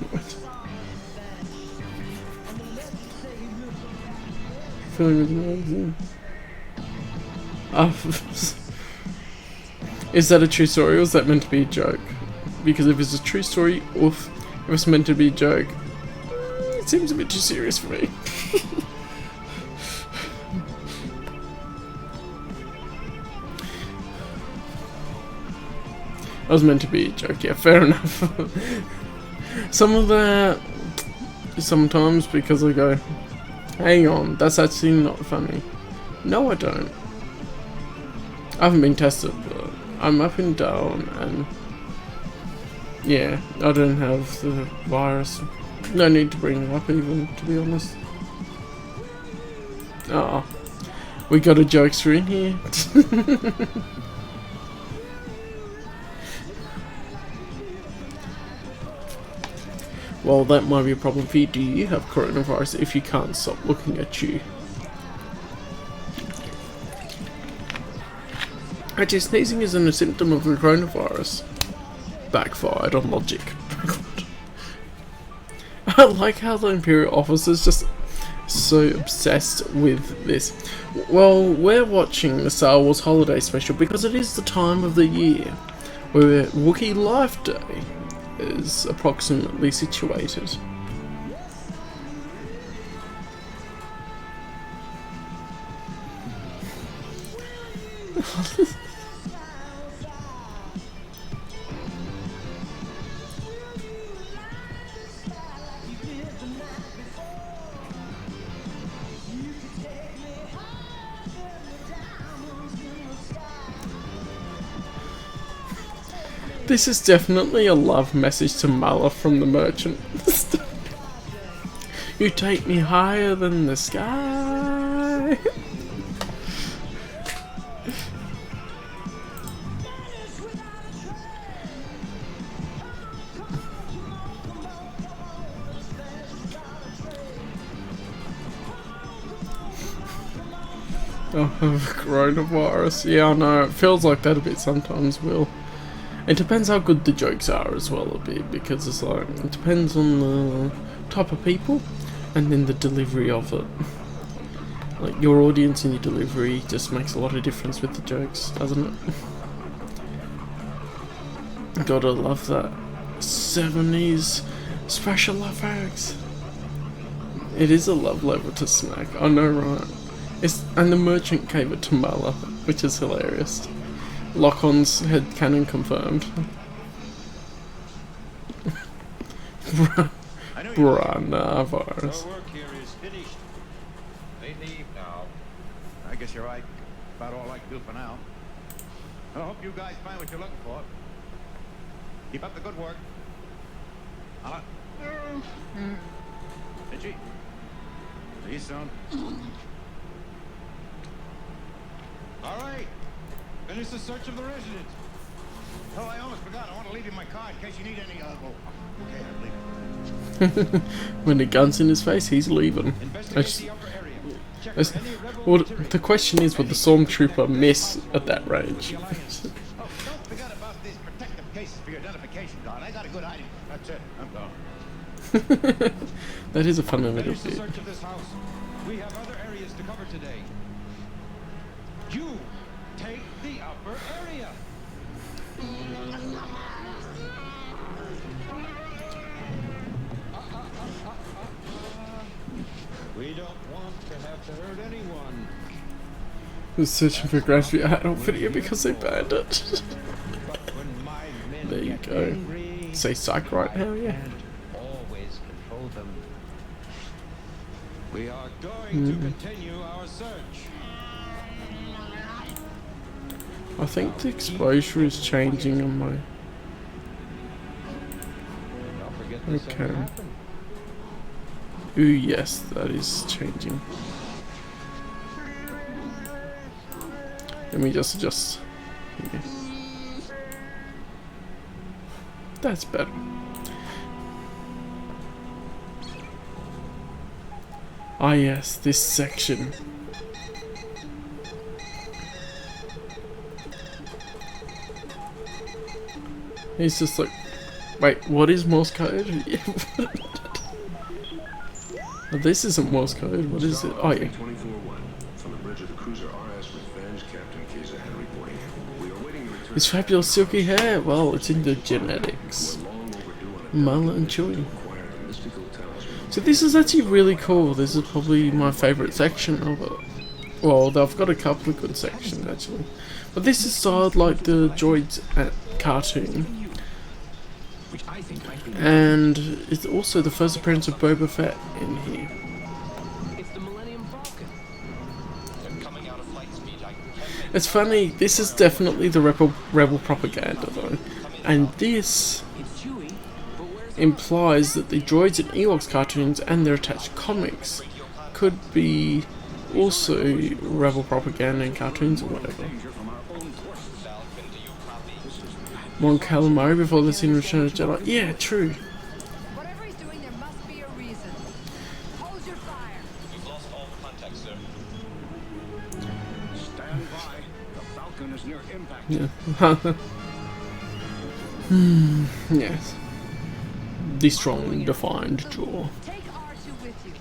Speaker 1: Feeling amazing. Is that a true story or is that meant to be a joke? Because if it's a true story, oof. If it's meant to be a joke, it seems a bit too serious for me. That was meant to be a joke, yeah, fair enough. Some of that, sometimes, because I go, hang on, that's actually not funny. No, I don't. I haven't been tested, but I'm up and down, and yeah, I don't have the virus. No need to bring it up even, to be honest. Oh, we got a jokester in here. Well, that might be a problem for you. Do you have coronavirus if you can't stop looking at you? Actually, sneezing isn't a symptom of the coronavirus. Backfired on logic. I like how the Imperial officers just so obsessed with this. Well, we're watching the Star Wars Holiday Special because it is the time of the year where Wookiee Life Day is approximately situated. This is definitely a love message to Mala from the merchant. You take me higher than the sky. Oh, coronavirus. Yeah, I know. It feels like that a bit sometimes, Will. It depends how good the jokes are as well a bit, because it's like, it depends on the type of people and then the delivery of it. Like, your audience and your delivery just makes a lot of difference with the jokes, doesn't it? Gotta love that 70s special effects. It is a love level to smack, I know, right? And the merchant gave it to Mala, which is hilarious. Lock-on's headcanon confirmed. Brana virus.
Speaker 7: Our work here is finished. They leave now. I guess you're right. About all I can do for now. I hope you guys find what you're looking for. Keep up the good work. Itchy. See you soon.
Speaker 5: All right. Finish the search of the residence.
Speaker 7: Oh, I almost forgot. I want to leave you my card in case you need any. Okay, I'm leaving.
Speaker 1: When the gun's in his face, he's leaving.
Speaker 5: Investigate the upper area. Check
Speaker 1: It's-
Speaker 5: for any rebel
Speaker 1: well,
Speaker 5: material.
Speaker 1: the question is, would the stormtrooper miss at that range?
Speaker 7: Oh, don't forget about these protective cases for your identification card. I got a good ID. That's it. I'm gone.
Speaker 1: That is a fun little
Speaker 5: Finish the
Speaker 1: bit.
Speaker 5: search of this house. We have other areas to cover today. You take the upper area. We don't want to have to hurt anyone.
Speaker 1: Was searching for graduate adult video because they banned it.
Speaker 5: But when my men
Speaker 1: There you
Speaker 5: get
Speaker 1: go.
Speaker 5: angry,
Speaker 1: Say psych right now, yeah.
Speaker 5: and always control them. We are going to continue our search.
Speaker 1: I think the exposure is changing on my...
Speaker 5: Don't forget this ever
Speaker 1: Okay.
Speaker 5: happened.
Speaker 1: Ooh, yes, that is changing. Let me just adjust. Yeah. That's better. Ah yes, this section. He's just like, wait, what is Morse code? Oh, this isn't Morse code. What is it? Oh yeah. His fabulous silky hair. Well, it's in the genetics. Mullet and Chewy. So this is actually really cool. This is probably my favourite section of it. Well, they've got a couple of good sections actually. But this is styled like the Droids cartoon. And it's also the first appearance of Boba Fett in here.
Speaker 4: It's the Millennium Falcon. They're coming out of flight speed.
Speaker 1: It's funny, this is definitely the rebel propaganda though. And this implies that the droids in Ewoks cartoons and their attached comics could be also rebel propaganda in cartoons or whatever. More on Callum before the scene of Return of the Jedi. Yeah, true.
Speaker 10: Whatever he's doing, there must be a reason. Hold your fire.
Speaker 9: You've lost all contact, sir.
Speaker 3: Stand by. The Falcon is near impact.
Speaker 1: Yeah. Yes. The strong, defined jaw.
Speaker 10: Take R2 with you.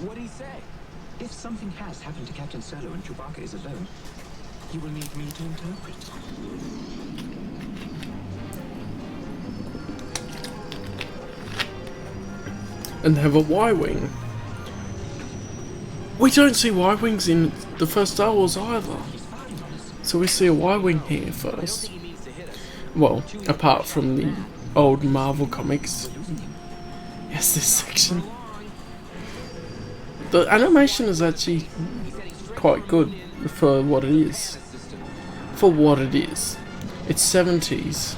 Speaker 4: What'd he say?
Speaker 11: If something has happened to Captain Solo and Chewbacca is alone, you will need me to interpret.
Speaker 1: And have a Y-Wing. We don't see Y-Wings in the first Star Wars either. So we see a Y-Wing here first. Well, apart from the old Marvel comics. Yes, this section. The animation is actually quite good for what it is. For what it is. It's 70s.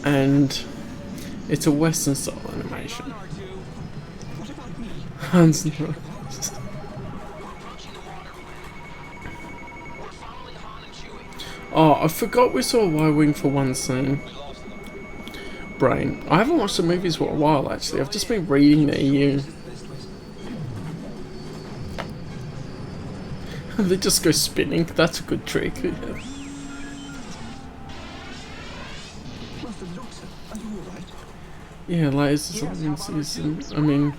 Speaker 1: And it's a Western style animation. Hans Oh, I forgot we saw a Y-Wing for one scene. Brain. I haven't watched the movies for a while actually. I've just been reading the EU. They just go spinning. That's a good trick. Yeah, lasers and season. I mean,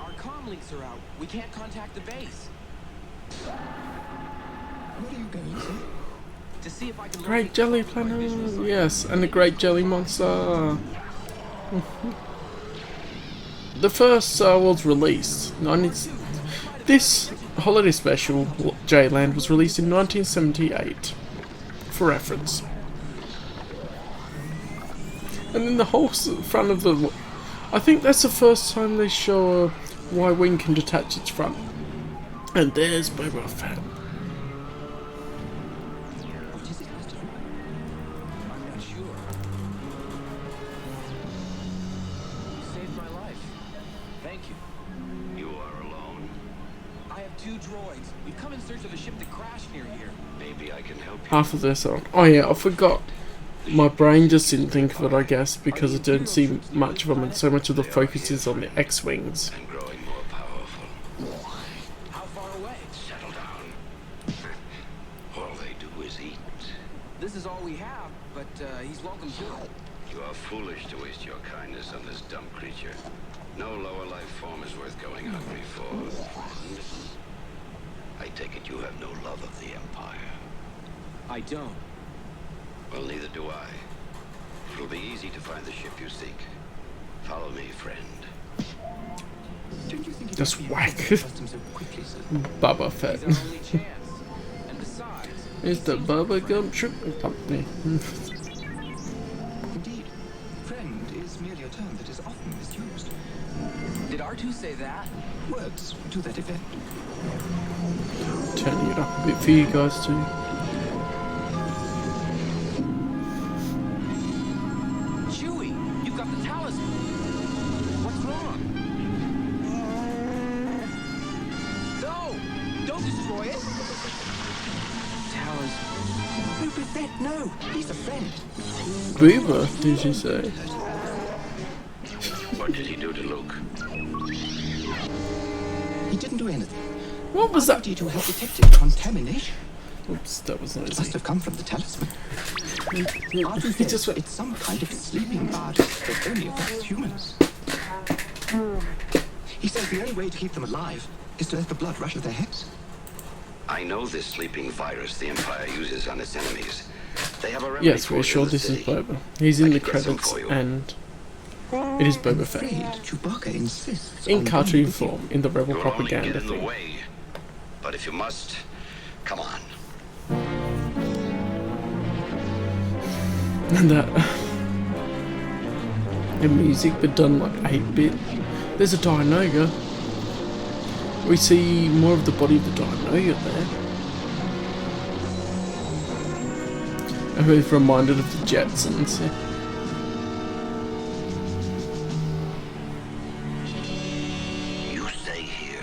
Speaker 4: Our comm links are out. We can't contact the base.
Speaker 11: Where are you going, sir?
Speaker 4: To see if I can
Speaker 1: Great Jelly Planet. Yes, and the Great Jelly Monster. The first Star Wars release. This holiday special, J-Land, was released in 1978. For reference. And then the whole front of the... I think that's the first time they show a Y-Wing can detach its front. And there's Boba Fett.
Speaker 11: What is it, Master?
Speaker 4: I'm not sure. You saved my life. Thank you.
Speaker 3: You are alone.
Speaker 4: I have 2 droids. We've come in search of a ship that crashed near here.
Speaker 3: Maybe I can help you.
Speaker 1: Half of this on. Oh yeah, I forgot. My brain just didn't think of it, I guess, because I didn't see much of them, and so much of the focus is on the X-Wings.
Speaker 3: And growing more powerful.
Speaker 4: How far away?
Speaker 3: Settle down. All they do is eat.
Speaker 4: This is all we have, but he's welcome to it.
Speaker 3: You are foolish to waste your kindness on this dumb creature. No lower life form is worth going hungry for. I take it you have no love of the Empire.
Speaker 4: I don't.
Speaker 3: Well, neither do I. It'll be easy to find the ship you seek. Follow me, friend.
Speaker 11: Don't you think
Speaker 1: Just whack.
Speaker 11: trust him so quickly, sir?
Speaker 1: Boba Fett.
Speaker 4: He's our only chance. And besides,
Speaker 1: It's the Bubba Gum Triple Company.
Speaker 11: Indeed. Friend is merely a term that is often misused.
Speaker 4: did R2 say that?
Speaker 11: Words to that effect.
Speaker 1: Turning it up a bit for you guys too.
Speaker 4: Chewie, you've got the talisman. What's wrong? No! Don't destroy it! Talisman.
Speaker 11: Boba Fett, no! He's a friend.
Speaker 1: Booba, did you say?
Speaker 3: What did he do to Luke?
Speaker 11: He didn't do anything.
Speaker 1: What was that?
Speaker 11: Did you have detected contamination?
Speaker 1: Oops, that was
Speaker 11: It must
Speaker 1: noisy.
Speaker 11: have come from the talisman. Arthur
Speaker 1: He
Speaker 11: says
Speaker 1: just went.
Speaker 11: it's some kind of sleeping bud that only affects humans. He says the only way to keep them alive is to let the blood rush to their heads.
Speaker 12: I know this sleeping virus the Empire uses on its enemies. They have a remedy
Speaker 1: Yes,
Speaker 12: for
Speaker 1: we're
Speaker 12: it in
Speaker 1: sure
Speaker 12: the
Speaker 1: this is
Speaker 12: city.
Speaker 1: Boba. He's in
Speaker 12: I
Speaker 1: the
Speaker 12: can get some
Speaker 1: credits,
Speaker 12: for you.
Speaker 1: and it is Boba
Speaker 11: I'm
Speaker 1: Fett
Speaker 11: afraid Chewbacca insists
Speaker 1: in
Speaker 11: on
Speaker 1: cartoon
Speaker 11: going with you.
Speaker 1: form in the Rebel
Speaker 12: You'll only
Speaker 1: propaganda
Speaker 12: get in the
Speaker 1: thing.
Speaker 12: way. But if you must, come on.
Speaker 1: And that the music, but done like 8-bit. There's a Dianoga. We see more of the body of the Dianoga there. And we're reminded of the Jetsons.
Speaker 12: You stay here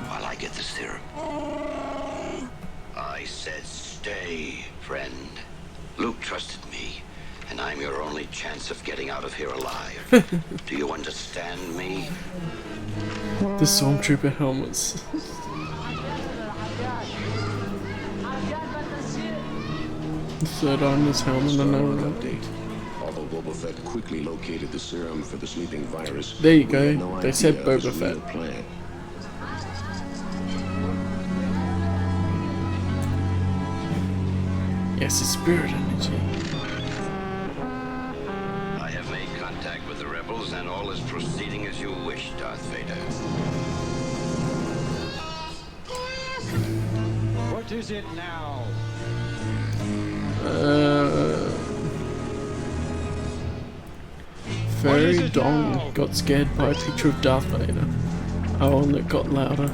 Speaker 12: while I get the serum. I said stay, friend. Luke trusted me, and I'm your only chance of getting out of here alive. Do you understand me?
Speaker 1: The Stormtrooper helmets. The third armor's helmet and another update.
Speaker 13: Although Boba Fett quickly located the serum for the sleeping virus,
Speaker 1: There you
Speaker 13: we
Speaker 1: go.
Speaker 13: had no
Speaker 1: They
Speaker 13: idea
Speaker 1: said
Speaker 13: of his
Speaker 1: Boba
Speaker 13: real
Speaker 1: Fett.
Speaker 13: plan.
Speaker 1: Yes, it's spirit energy.
Speaker 12: I have made contact with the rebels, and all is proceeding as you wish, Darth Vader.
Speaker 5: What is it now?
Speaker 1: Fairy Dong got scared by a picture of Darth Vader. Oh, and it got louder.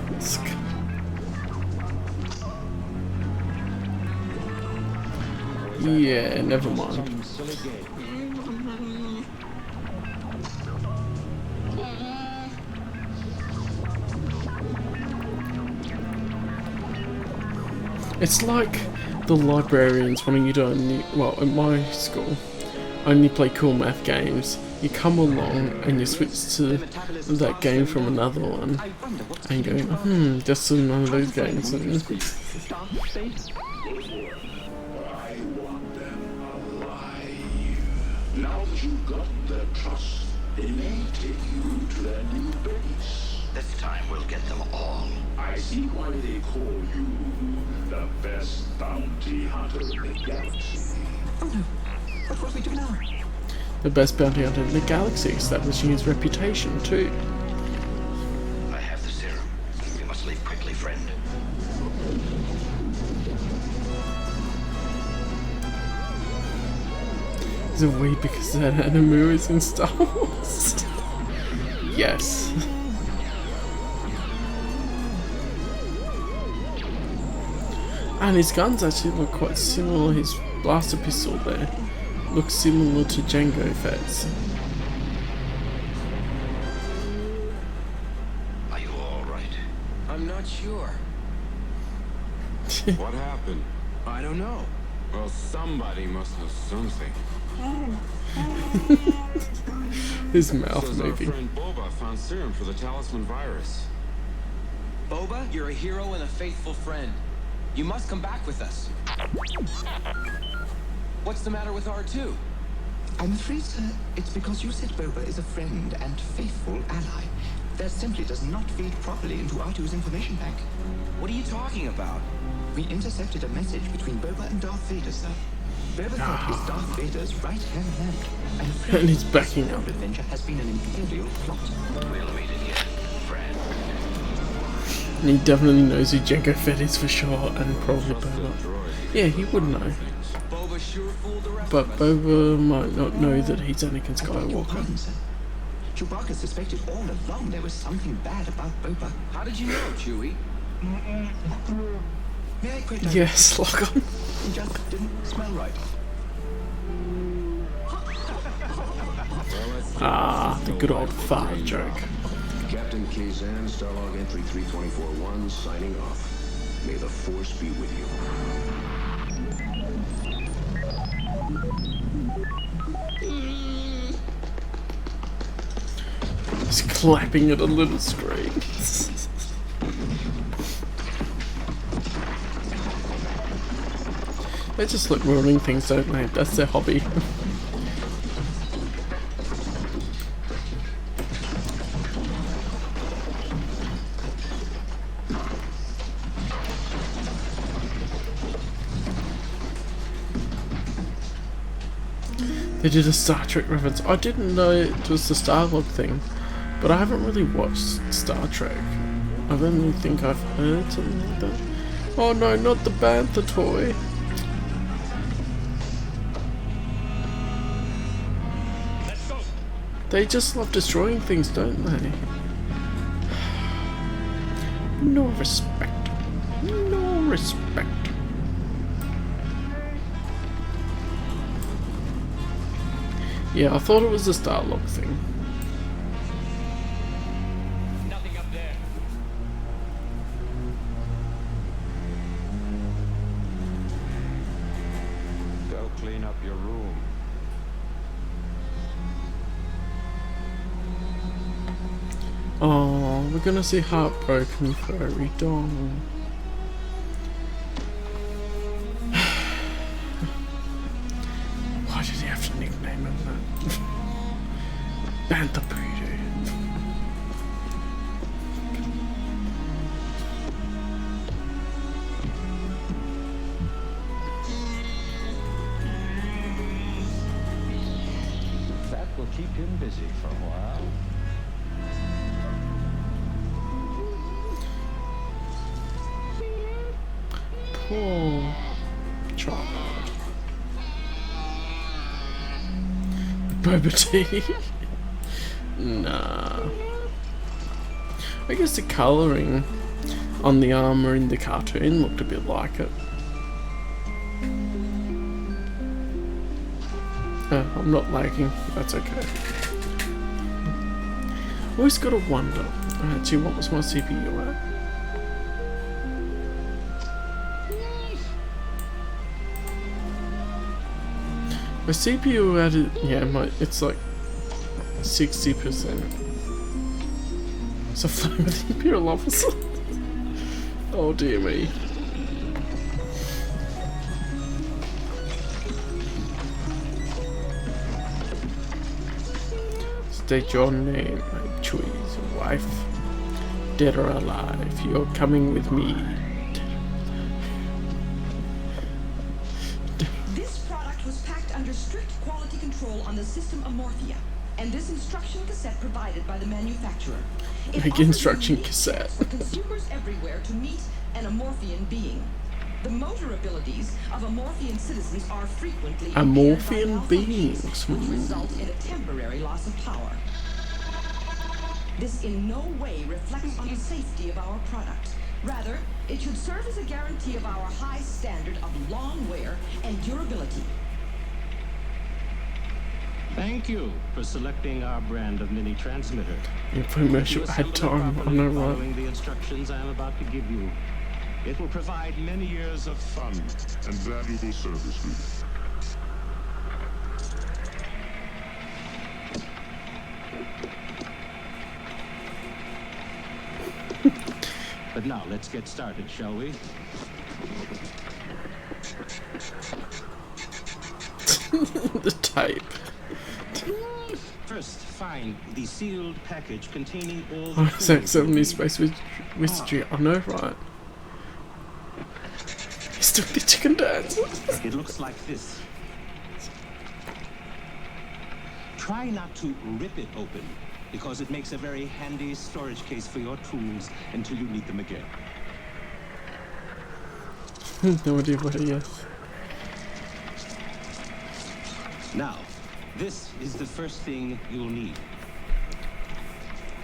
Speaker 1: Yeah, never mind.
Speaker 5: Some silly game.
Speaker 1: It's like the librarians wanting you to only, well, at my school, only play cool math games. You come along and you switch to that game from another one, and you go, just another of those games. And
Speaker 3: I want them alive. Now that you've got their trust, they may take you to their new base.
Speaker 12: This time we'll get them all.
Speaker 3: I see why they call you the best bounty hunter in the galaxy.
Speaker 11: Oh no. What will we do now?
Speaker 1: the best bounty hunter in the galaxy, establishing his reputation too.
Speaker 12: I have the serum. We must leave quickly, friend.
Speaker 1: Is it weird because that Animu is in Star Wars? Yes. And his guns actually look quite similar. His blaster pistol there looks similar to Jango Fett's.
Speaker 12: Are you all right?
Speaker 2: I'm not sure.
Speaker 8: What happened?
Speaker 2: I don't know.
Speaker 8: Well, somebody must know something.
Speaker 1: His mouth
Speaker 8: Says our
Speaker 1: moving.
Speaker 8: friend Boba found serum for the talisman virus.
Speaker 2: Boba, you're a hero and a faithful friend. You must come back with us. What's the matter with R2?
Speaker 11: I'm afraid, sir, it's because you said Boba is a friend and faithful ally. That simply does not feed properly into R2's information bank.
Speaker 2: What are you talking about?
Speaker 11: We intercepted a message between Boba and Darth Vader, sir. Boba Fett is Darth Vader's right-hand man. I'm afraid
Speaker 1: And he's backing up.
Speaker 11: this adventure has been an imperial plot.
Speaker 12: We'll meet again, friend.
Speaker 1: And he definitely knows who Jango Fett is for sure, and probably Boba. Yeah, he would know.
Speaker 2: Boba sure fooled the rest
Speaker 1: But
Speaker 2: of us.
Speaker 1: Boba might not know that he's Anakin
Speaker 11: I beg your
Speaker 1: Skywalker.
Speaker 11: pardon, sir. Chewbacca suspected all along there was something bad about Boba.
Speaker 2: How did you know, Chewie?
Speaker 11: May I quit?
Speaker 1: Yes, lock on.
Speaker 11: It just didn't smell right.
Speaker 1: Ah, the good old fart joke.
Speaker 13: Captain Kazan, Starlog Entry 324-1, signing off. May the Force be with you.
Speaker 1: He's clapping at a little screen. They just like ruining things, don't they? That's their hobby. They did a Star Trek reference. I didn't know it was the Starlog thing, but I haven't really watched Star Trek. I don't really think I've heard something like that. Oh no, not the Bantha toy.
Speaker 9: Let's go.
Speaker 1: They just love destroying things, don't they? No respect. No respect. Yeah, I thought it was the Starlog thing.
Speaker 9: Nothing up there.
Speaker 8: Go clean up your room.
Speaker 1: Oh, we're gonna see Heartbroken Furry Dong. Why did he have to nickname him that? Bantha Poodoo.
Speaker 5: That will keep him busy for a while.
Speaker 1: Poor child. Boba tea. Nah. I guess the colouring on the armour in the cartoon looked a bit like it. I'm not lagging, that's okay. Always gotta wonder, gee, what was my CPU at? My CPU at it, yeah, it's like 60%. So flying with the Imperial officer. Oh dear me. State your name, my choice, wife. Dead or alive, you're coming with me.
Speaker 14: This product was packed under strict quality control on the system Amorphia, and this instruction cassette provided by the manufacturer.
Speaker 1: Big instruction cassette.
Speaker 14: For consumers everywhere to meet an Amorphian being. The motor abilities of Amorphian citizens are frequently
Speaker 1: Amorphian beings.
Speaker 14: which result in a temporary loss of power. This in no way reflects on the safety of our product. Rather, it should serve as a guarantee of our high standard of long wear and durability.
Speaker 15: Thank you for selecting our brand of mini transmitter.
Speaker 1: Infomercial ad time, I know, right?
Speaker 15: Following the instructions I am about to give you, it will provide many years of fun
Speaker 13: and valuable service.
Speaker 15: But now let's get started, shall we?
Speaker 1: The tape.
Speaker 15: First, find the sealed package containing all
Speaker 1: Oh,
Speaker 15: the
Speaker 1: it's like 70s Space Mystery, I know, right? He's doing the chicken dance.
Speaker 15: It looks like this. Try not to rip it open, because it makes a very handy storage case for your tools until you need them again.
Speaker 1: No idea what he is.
Speaker 15: Now, this is the first thing you'll need.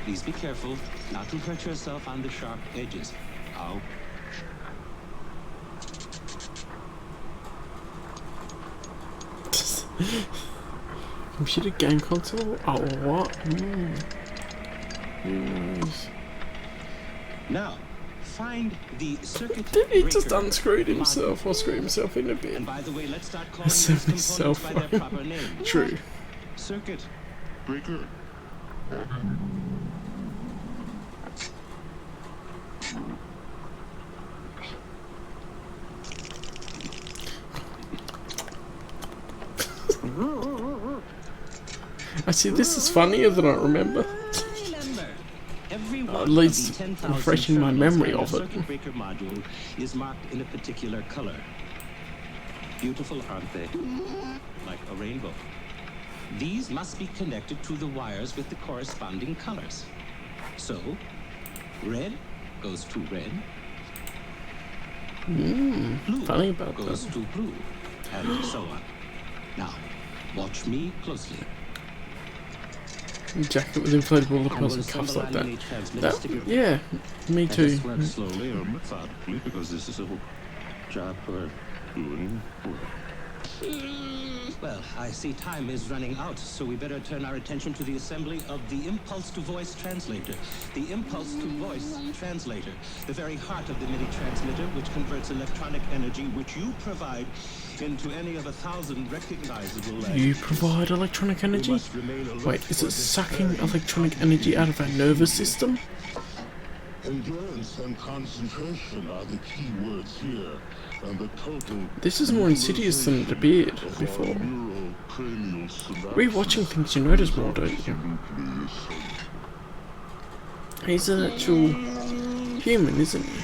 Speaker 15: Please be careful not to hurt yourself on the sharp edges. Ow.
Speaker 1: Computer game console? Oh, what? Who knows?
Speaker 15: Now, find the circuit.
Speaker 1: Did he just unscrewed himself or screw himself in a bit?
Speaker 15: And by the way, let's start calling these components by their proper name.
Speaker 1: True.
Speaker 15: Circuit
Speaker 13: breaker.
Speaker 1: Actually, this is funnier than I remember. At least refreshing my memory of it.
Speaker 15: Circuit breaker module is marked in a particular color. Beautiful, aren't they? Like a rainbow. These must be connected to the wires with the corresponding colors. So, red goes to red. Blue
Speaker 1: Funny about
Speaker 15: goes
Speaker 1: that.
Speaker 15: to blue, and so on. Now, watch me closely.
Speaker 1: Jacket with inflatable lapels and cuffs like that. Yeah, me too.
Speaker 13: Just work slowly or methodically because this is a job for doing work.
Speaker 15: Well, I see time is running out, so we better turn our attention to the assembly of the impulse-to-voice translator. The impulse-to-voice translator, the very heart of the MIDI transmitter, which converts electronic energy which you provide into any of 1,000 recognizable languages.
Speaker 1: You provide electronic energy? Wait, is it sucking electronic energy out of our nervous system?
Speaker 13: Endurance and concentration are the key words here, and the total.
Speaker 1: This is more insidious than it appeared before. Rewatching things you notice more, don't you? He's an actual human, isn't he?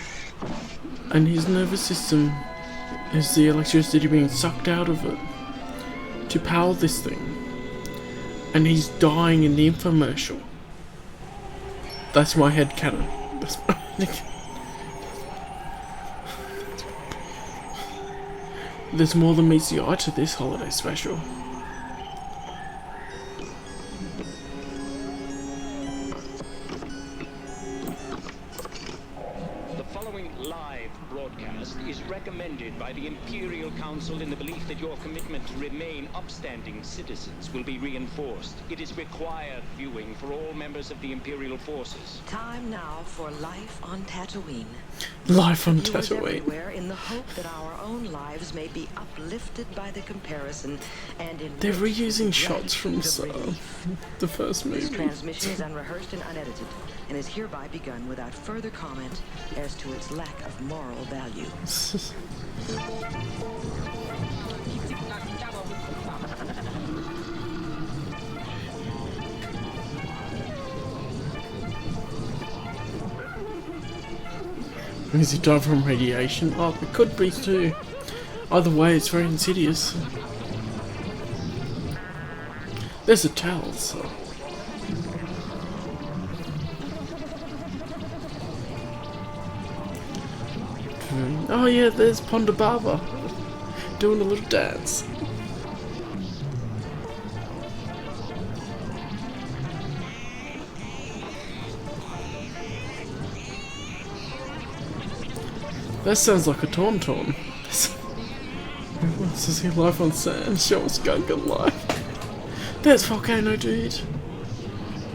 Speaker 1: And his nervous system is the electricity being sucked out of it to power this thing. And he's dying in the infomercial. That's my headcanon. That's my headcanon. There's more than meets the eye to this holiday special.
Speaker 9: The following live broadcast is recommended by the Imperial Council in the belief that your commitment to remain upstanding citizens will be reinforced. It is required viewing for all members of the Imperial forces.
Speaker 14: Time now for life on Tatooine.
Speaker 1: Life on
Speaker 14: Viewers
Speaker 1: Tatooine.
Speaker 14: everywhere in the hope that our own lives may be uplifted by the comparison and in
Speaker 1: They're reusing shots from the first
Speaker 14: This
Speaker 1: movie.
Speaker 14: transmission is unrehearsed and unedited, and is hereby begun without further comment as to its lack of moral value.
Speaker 1: Is he died from radiation? Oh, it could be too. Either way, it's very insidious. There's a towel, so. Oh yeah, there's Ponda Baba doing a little dance. That sounds like a tauntaun. Who wants to see life on sand? Show us Gunga life. That's Volcano Dude.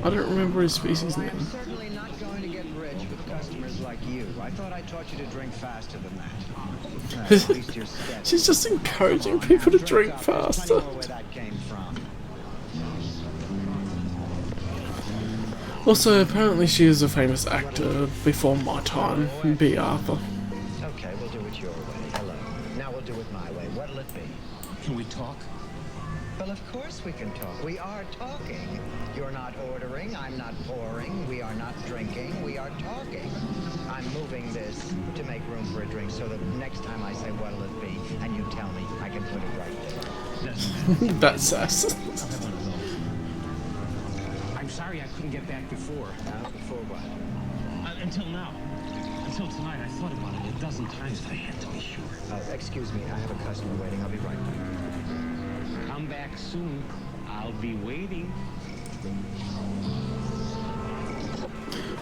Speaker 1: I don't remember his species name.
Speaker 2: I'm certainly not going to get rich with customers like you. I thought I taught you to drink faster than that. At least you're steady.
Speaker 1: She's just encouraging people to drink faster.
Speaker 2: Where that came from.
Speaker 1: Also, apparently she is a famous actor before my time, B. Arthur.
Speaker 2: Okay, we'll do it your way. Hello. Now we'll do it my way. What'll it be?
Speaker 15: Can we talk?
Speaker 2: Well, of course we can talk. We are talking. You're not ordering. I'm not pouring. We are not drinking. We are talking. I'm moving this to make room for a drink so that next time I say what'll it be, and you tell me, I can put it right there.
Speaker 1: That's sass.
Speaker 15: I'm sorry I couldn't get back before.
Speaker 2: Before what?
Speaker 15: Until now. Until tonight, I thought about it a dozen times, but I had to be sure.
Speaker 2: Excuse me, I have a customer waiting. I'll be right back.
Speaker 15: Come back soon. I'll be waiting.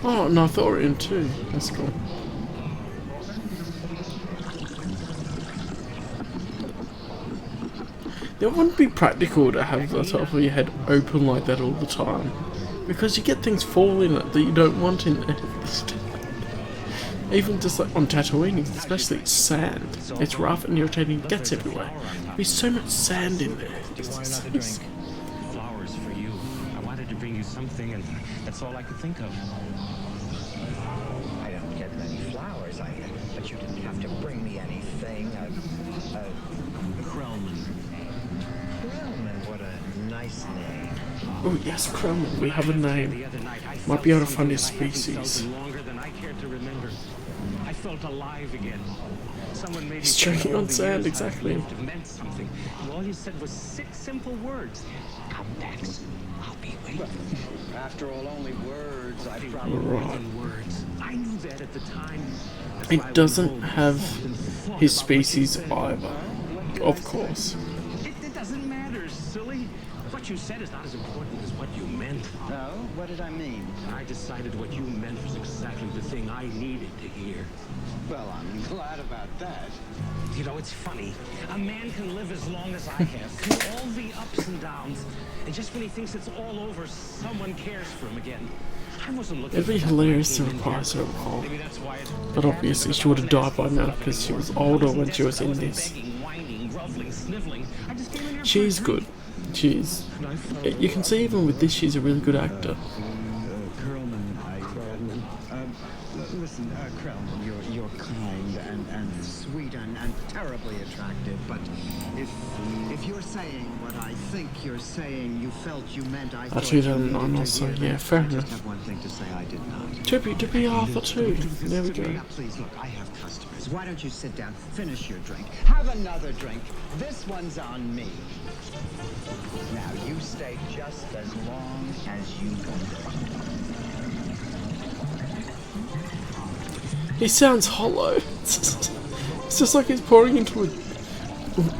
Speaker 1: Oh, an Arthurian too. That's cool. It wouldn't be practical to have the top of your head open like that all the time, because you get things fall in it that you don't want in there. Even just like on Tatooine, especially, it's sand. It's rough and irritating, it gets everywhere. There's so much sand in there.
Speaker 15: Flowers for you. I wanted to bring you something, and that's all I could think of.
Speaker 2: I don't get many flowers, but you didn't have to bring me anything.
Speaker 15: Krellman.
Speaker 2: Krellman.
Speaker 4: nice name.
Speaker 1: Oh yes, Callum, we have a name. Might be able to find his species.
Speaker 4: Longer than I cared to remember. I felt alive again. Someone made
Speaker 1: He's choking on sand, exactly.
Speaker 4: It meant something. And all you said was 6 simple words. Come back soon. I'll be waiting.
Speaker 2: After all, only words. I probably
Speaker 1: Right.
Speaker 4: Words. I knew that at the time. That's why I
Speaker 1: It doesn't
Speaker 4: wouldn't
Speaker 1: have
Speaker 4: thought
Speaker 1: his
Speaker 4: about
Speaker 1: species
Speaker 4: what you said.
Speaker 1: either, of course.
Speaker 4: It doesn't matter, silly. What you said is not as important as what you meant.
Speaker 2: No? What did I mean?
Speaker 4: I decided what you meant was exactly the thing I needed to hear.
Speaker 2: Well, I'm glad about that.
Speaker 4: You know, it's funny. A man can live as long as I have, through all the ups and downs. And just when he thinks it's all over, someone cares for him again. I wasn't looking
Speaker 1: It'd be
Speaker 4: for that
Speaker 1: hilarious to
Speaker 4: when I came in
Speaker 1: reprise her
Speaker 4: here.
Speaker 1: role.
Speaker 4: Maybe that's why it
Speaker 1: But obviously she would have died by now because she was older when she was in this.
Speaker 4: begging, whining, groveling, sniveling. I just came in here for a
Speaker 1: She's
Speaker 4: drink.
Speaker 1: good. She's... You can see even with this she's a really good actor.
Speaker 2: Listen, Callum, you're kind and sweet and terribly attractive, but if you're saying what I think you're saying, you felt you meant I thought you
Speaker 1: 2009
Speaker 2: needed
Speaker 1: or
Speaker 2: to
Speaker 1: so,
Speaker 2: hear
Speaker 1: yeah,
Speaker 2: that.
Speaker 1: fair
Speaker 2: I just
Speaker 1: enough.
Speaker 2: have one thing to say, I did not.
Speaker 1: Tribute to be Arthur too. There we go.
Speaker 2: Now, please, look, I have customers. Why don't you sit down, finish your drink, have another drink. This one's on me. Now, you stay just as long as you can.
Speaker 1: He sounds hollow. It's just like he's pouring into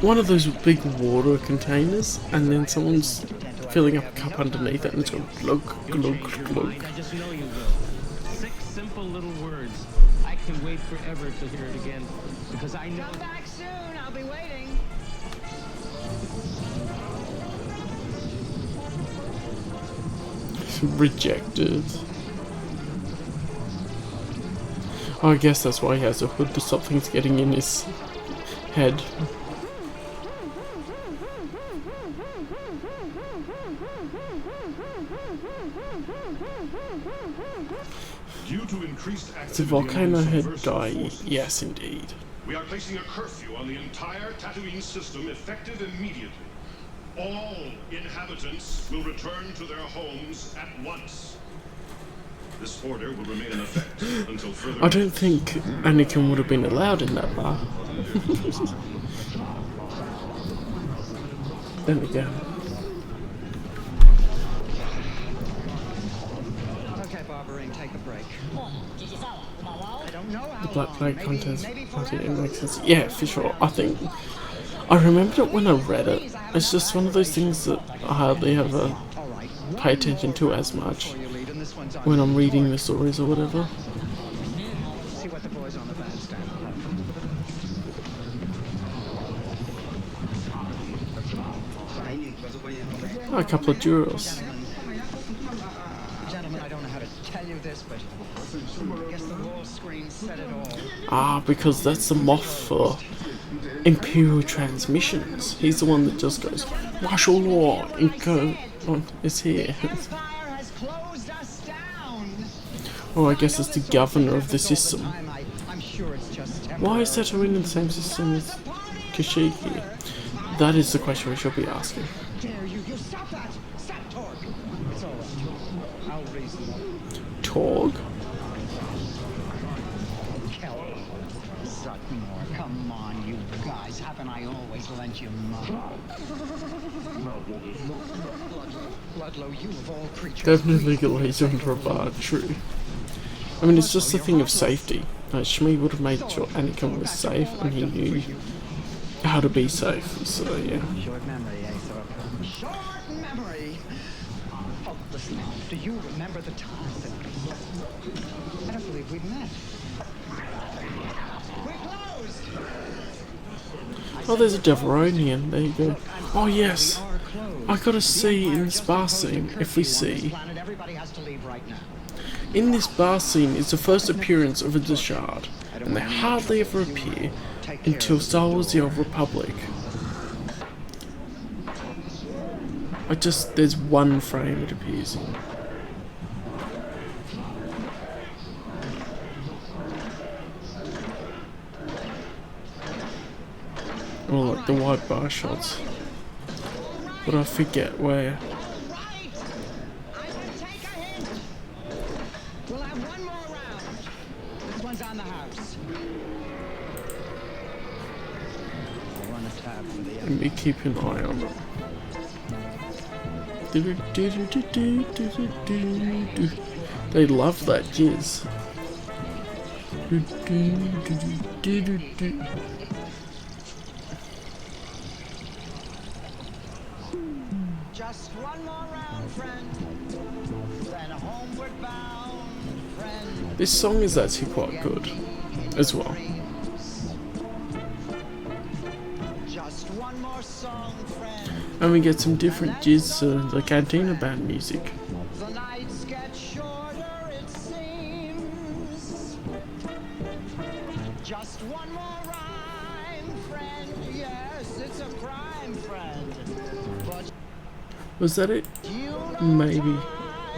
Speaker 1: one of those big water containers, and then someone's filling up a cup underneath it, and it's going glug, glug, glug.
Speaker 4: I just know you will. 6 simple little words. I can wait forever to hear it again. Because I know...
Speaker 14: Come back soon. I'll be waiting.
Speaker 1: Rejected. Oh, I guess that's why he has a hood to stop things getting in his head.
Speaker 16: Due to increased
Speaker 1: Is the
Speaker 16: activity
Speaker 1: volcano
Speaker 16: among
Speaker 1: head
Speaker 16: subversive
Speaker 1: die?
Speaker 16: forces,
Speaker 1: Yes, indeed.
Speaker 16: we are placing a curfew on the entire Tatooine system effective immediately. All inhabitants will return to their homes at once. This order will remain in effect until further...
Speaker 1: I don't think Anakin would have been allowed in that bar. Then again.
Speaker 2: Okay, Barbering, take a break. I don't know how
Speaker 1: The Black
Speaker 2: long.
Speaker 1: Plague contest.
Speaker 2: Maybe
Speaker 1: It makes sense. Yeah, for sure. I think I remembered it when I read it. It's just one of those things that I hardly ever pay attention to as much when I'm reading the stories or whatever.
Speaker 2: See what the boys on the bandstand
Speaker 1: Oh, a couple of jurors.
Speaker 2: Gentlemen, I don't know how to tell you this, but I guess the wall screen said it all.
Speaker 1: Ah, because that's the moth for Imperial transmissions. He's the one that just goes, martial law, Inco is here. Oh, I guess it's the governor of the system. Why is Tatooine in the same system as Kashyyyk? That is the question we should be asking.
Speaker 2: Dare you? You stop that! Stop, Torg! It's all right. I'll reason.
Speaker 1: Torg?
Speaker 2: Callum. Sutmore, come on, you guys. Haven't I always lent you money? Ludlow, you of all creatures.
Speaker 1: Definitely legalize under a bar, true. I mean, it's just a thing of safety. Shmi would have made sure Anakin was safe, and he knew how to be safe, so yeah.
Speaker 2: Short memory, eh, Thorpe? Short memory! Oh, listen, do you remember the time that... I don't believe we've met. We closed!
Speaker 1: Oh, there's a Deveronian. There you go. Oh, yes. I gotta see in this bar scene, if we see.
Speaker 2: Everybody has to leave right now.
Speaker 1: In this bar scene is the first appearance of a Deshard, and they hardly ever appear until Star Wars The Old Republic. There's one frame it appears in. Or like the wide bar shots. but I forget where.
Speaker 4: We'll have one more round. This one's on the house. I'll run a tab for the
Speaker 1: Let me keep an eye on them. They love that jizz.
Speaker 4: Just one more round, friend. Then homeward bound, friend.
Speaker 1: This song is actually quite good as well.
Speaker 4: Just one more song, friend.
Speaker 1: And we get some different jizz to the Cantina band music.
Speaker 4: The nights get shorter, it seems. Just one more rhyme, friend. Yes, it's a crime, friend. But
Speaker 1: Was that it? Maybe.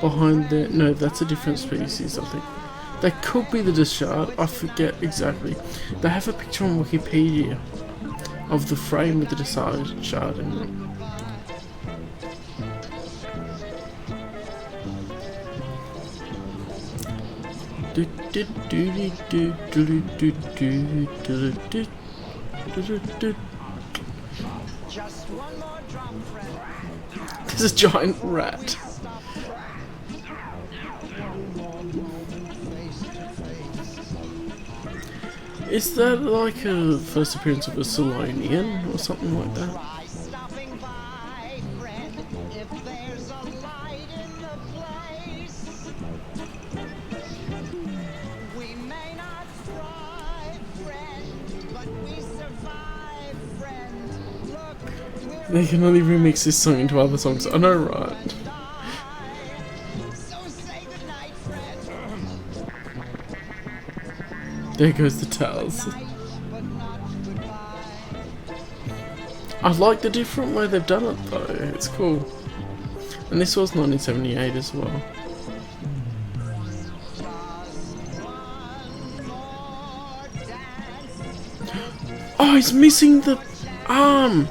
Speaker 1: Behind there? No, that's a different species, I think. That could be the Dishard. I forget exactly. They have a picture on Wikipedia of the frame with the Dishard in it.
Speaker 4: just one more drum, friend.
Speaker 1: There's a giant rat. Is that like a first appearance of a Solonian or something like that? They can only remix this song into other songs. I know, right? There goes the towels. I like the different way they've done it though. It's cool. And this was 1978 as well. Oh, he's missing the arm.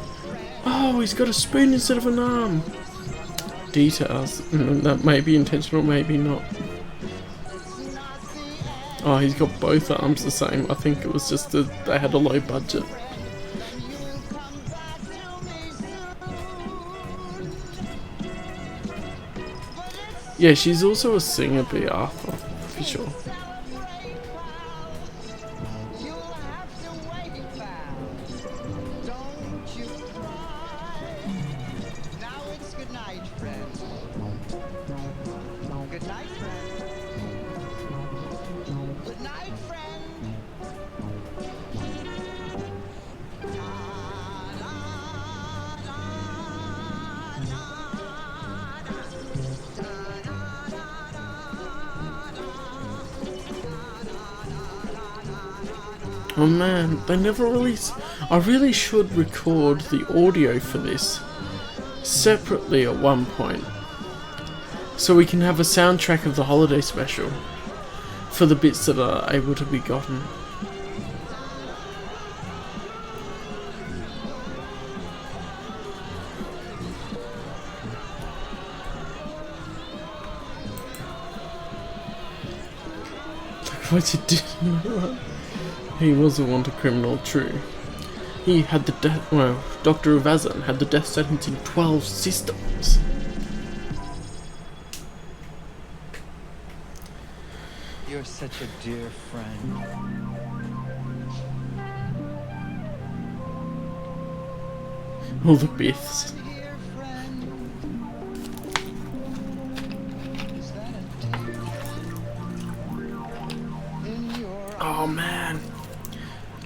Speaker 1: Oh, he's got a spoon instead of an arm. Details. That may be intentional, maybe not. Oh, he's got both arms the same. I think it was just that they had a low budget. Yeah, she's also a singer, B. Arthur, for sure. Oh man, they never released. I really should record the audio for this separately at one point, so we can have a soundtrack of the holiday special for the bits that are able to be gotten. What you did? He was a wanted criminal, true. He had the death. Well, Dr. Uvazan had the death sentence in 12 systems.
Speaker 4: You're such a dear friend.
Speaker 1: All the Biffs. Oh man.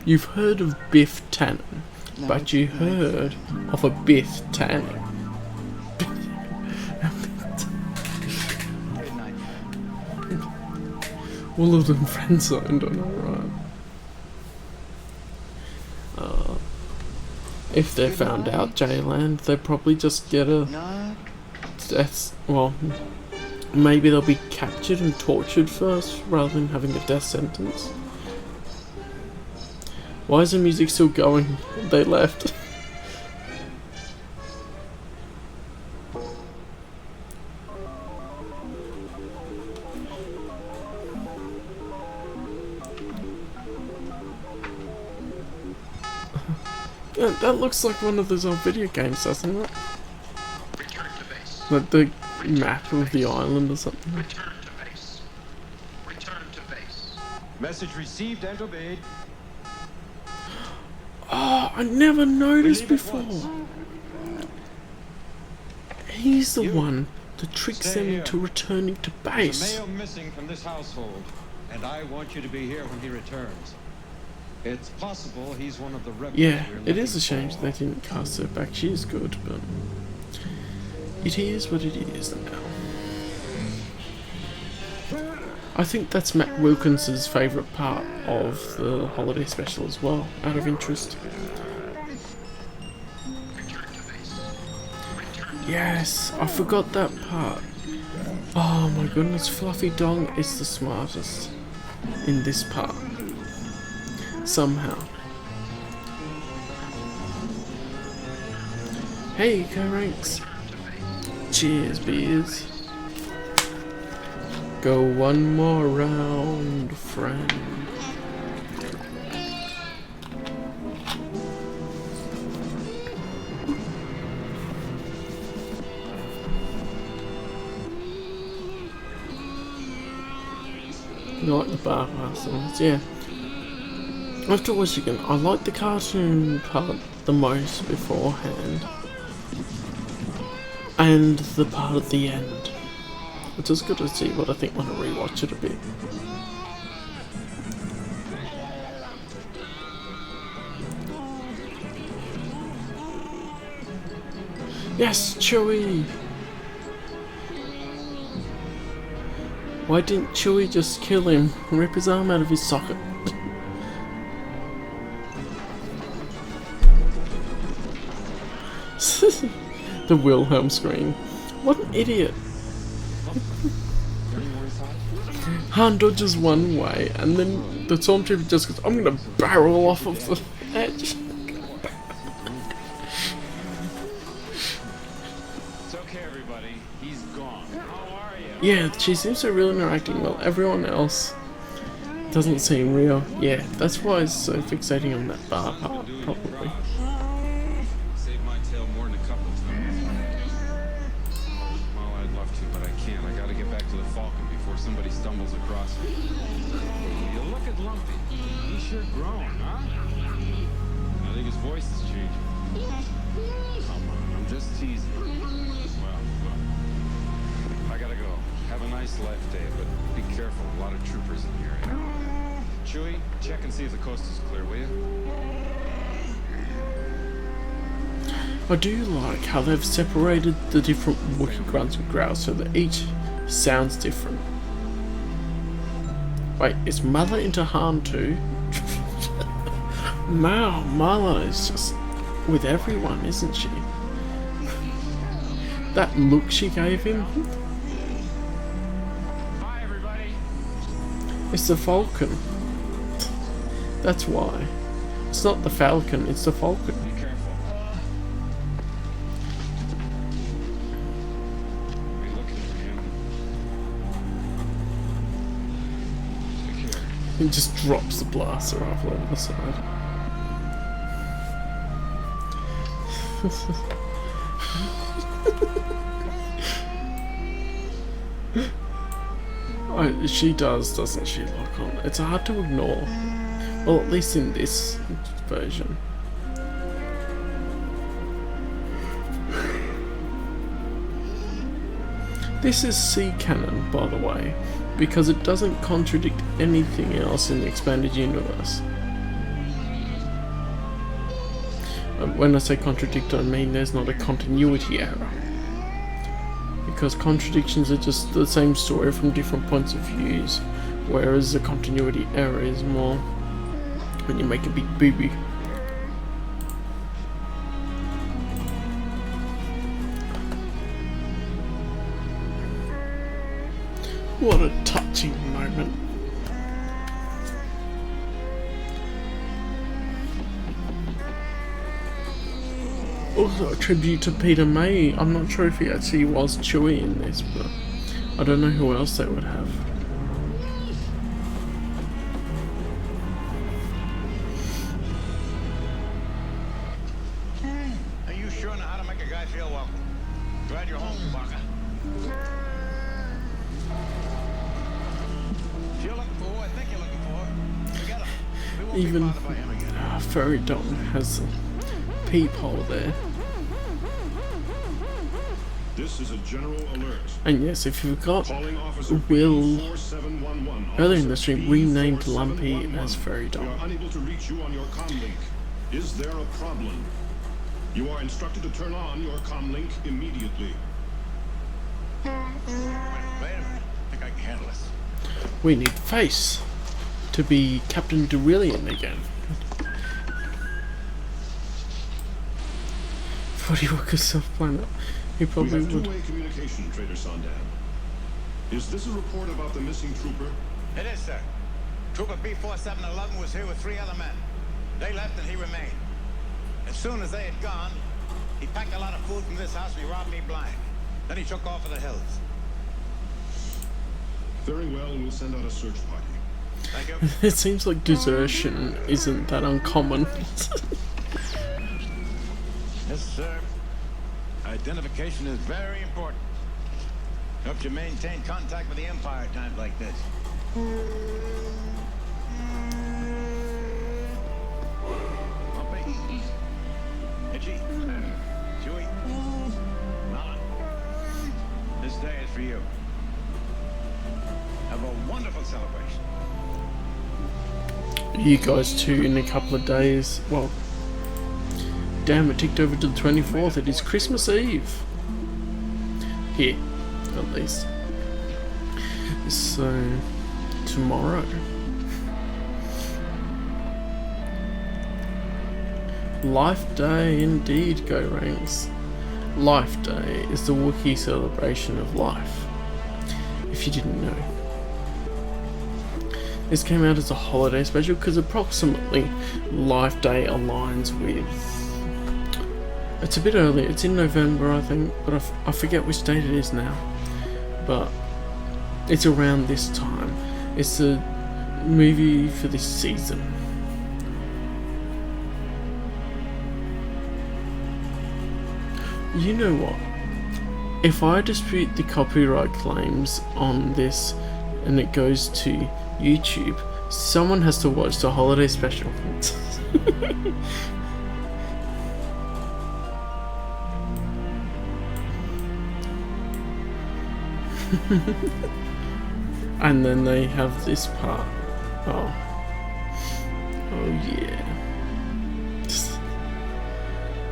Speaker 1: You've heard of Biff Tannen, but you heard of a Biff Tannen. All of them friend zoned, I know, right? If they're found out, J-Land, they'll probably just get a death. Well, maybe they'll be captured and tortured first, rather than having a death sentence. Why is the music still going? They left. That looks like one of those old video games, doesn't it? Like the map of the island or something.
Speaker 7: Return to base. Message received and obeyed.
Speaker 1: Oh, I never noticed before. He's the one that tricks them into returning to base.
Speaker 5: There's a male missing from this household, and I want you to be here when he returns. It's possible he's one of the rebels.
Speaker 1: Yeah, it is a shame they didn't cast her back. She is good, but it is what it is now. I think that's Matt Wilkins's favourite part of the holiday special as well, out of interest. Yes, I forgot that part. Oh my goodness, Fluffy Dong is the smartest in this part. Somehow. Hey, Co-Ranks. Cheers, beers. Go one more round, friend. You like the bar songs? Yeah. Afterwards again, I like the cartoon part the most beforehand. And the part at the end. It's just good to see what I think when I rewatch it a bit. Yes, Chewie! Why didn't Chewie just kill him and rip his arm out of his socket? The Wilhelm scream. What an idiot. Han dodges one way and then the stormtrooper just goes, I'm gonna barrel off of the edge.
Speaker 5: It's okay, everybody. He's gone. How are you?
Speaker 1: Yeah, she seems to really interacting well. Everyone else doesn't seem real. Yeah, that's why it's so fixating on that bar part, probably.
Speaker 8: Saved my tail more than a couple of times. Well, I'd love to, but I can't. I gotta get back to the Falcon before somebody stumbles across it.
Speaker 5: You look at Lumpy. He's sure grown, huh?
Speaker 8: I think his voice is changing. Come on, I'm just teasing. Well, I gotta go. Have a nice life day, but be careful. A lot of troopers in here. Chewie, check and see if the coast is clear, will you?
Speaker 1: I do like how they've separated the different Wookiee grunts and growls so that each sounds different. Wait, is Mother into Han too? Wow, Mala is just with everyone, isn't she? That look she gave him.
Speaker 5: Bye, everybody.
Speaker 1: It's the Falcon. That's why. It's not the Falcon, it's the Falcon.
Speaker 5: Be careful.
Speaker 8: Be looking for him. Take care.
Speaker 1: He just drops the blaster rifle over the side. Oh, she does, doesn't she, lock on? It's hard to ignore. Well, at least in this version. This is C canon, by the way, because it doesn't contradict anything else in the expanded universe. When I say contradict, I mean there's not a continuity error. Because contradictions are just the same story from different points of views, whereas a continuity error is more when you make a big boo-boo. What a touching moment. Also a tribute to Peter May. I'm not sure if he actually was Chewie in this, but I don't know who else they would have.
Speaker 7: how to make a guy feel welcome. Glad you're home, Chewbacca. If you're looking for who I think you're looking for, forget him. We won't
Speaker 1: Even
Speaker 7: be bothered by him again.
Speaker 1: Furry Dom has a peephole there.
Speaker 16: This is a general alert.
Speaker 1: And yes, if you forgot,
Speaker 16: Calling officer
Speaker 1: Will
Speaker 16: B4711.
Speaker 1: earlier in the stream renamed Lumpy as Furry
Speaker 16: We
Speaker 1: Dom.
Speaker 16: are unable to reach you on your comlink. Is there a problem? You are instructed to turn on your comlink immediately.
Speaker 7: Wait a minute. I think I can handle this.
Speaker 1: We need Face to be Captain Derillion again. 40 Walker's self-planet. He probably
Speaker 16: we have
Speaker 1: would.
Speaker 16: two-way communication, Trader Sandan. Is this a report about the missing trooper?
Speaker 7: It is, sir. Trooper B4711 was here with 3 other men. They left and he remained. As soon as they had gone, he packed a lot of food from this house and he robbed me blind. Then he took off for the hills.
Speaker 16: Very well, we'll send out a search party.
Speaker 7: Thank you.
Speaker 1: It seems like desertion isn't that uncommon.
Speaker 7: Yes, sir. Identification is very important. Helps you maintain contact with the Empire at times like this. Bumpy. Itchy. Chewy. Nala. This day is for you. Have a wonderful celebration.
Speaker 1: You guys too in a couple of days. Well, damn, it ticked over to the 24th. It is Christmas Eve. Here, at least. So, tomorrow. Life Day indeed, Go Ranks. Life Day is the Wookiee celebration of life. If you didn't know. This came out as a holiday special because approximately Life Day aligns with... It's a bit early, it's in November I think, but I forget which date it is now. But it's around this time. It's the movie for this season. You know what? If I dispute the copyright claims on this and it goes to YouTube, someone has to watch the holiday special. And then they have this part. Oh yeah.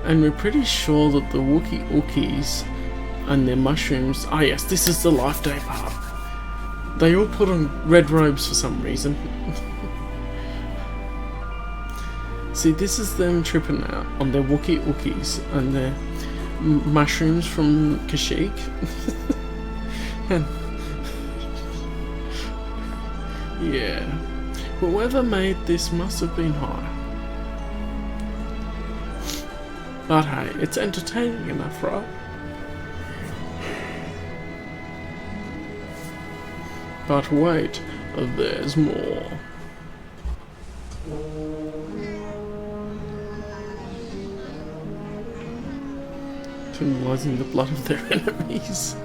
Speaker 1: And we're pretty sure that the Wookiees and their mushrooms... Ah yes, this is the Life Day part. They all put on red robes for some reason. See, this is them tripping out on their Wookiees and their mushrooms from Kashyyyk. And yeah, whoever made this must have been high. But hey, it's entertaining enough, right? But wait, there's more. Symbolizing the blood of their enemies.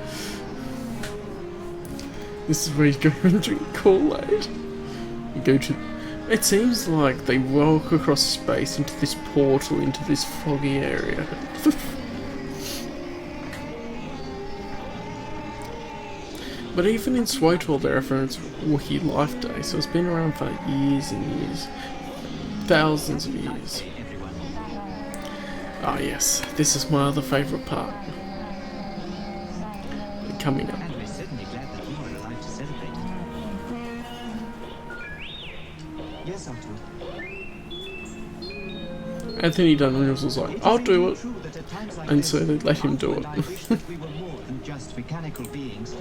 Speaker 1: This is where you go and drink Kool-Aid. You go to... It seems like they walk across space into this portal, into this foggy area. But even in SWTOR they reference Wookiee Life Day, so it's been around for years and years. Thousands of years. Ah yes, this is my other favourite part. Coming up.
Speaker 4: And we're certainly glad that you were alive to celebrate. Yes, Otto.
Speaker 1: Anthony Dunn was like, I'll do it. And so they let him do it.
Speaker 4: I wish that we were more than just mechanical beings.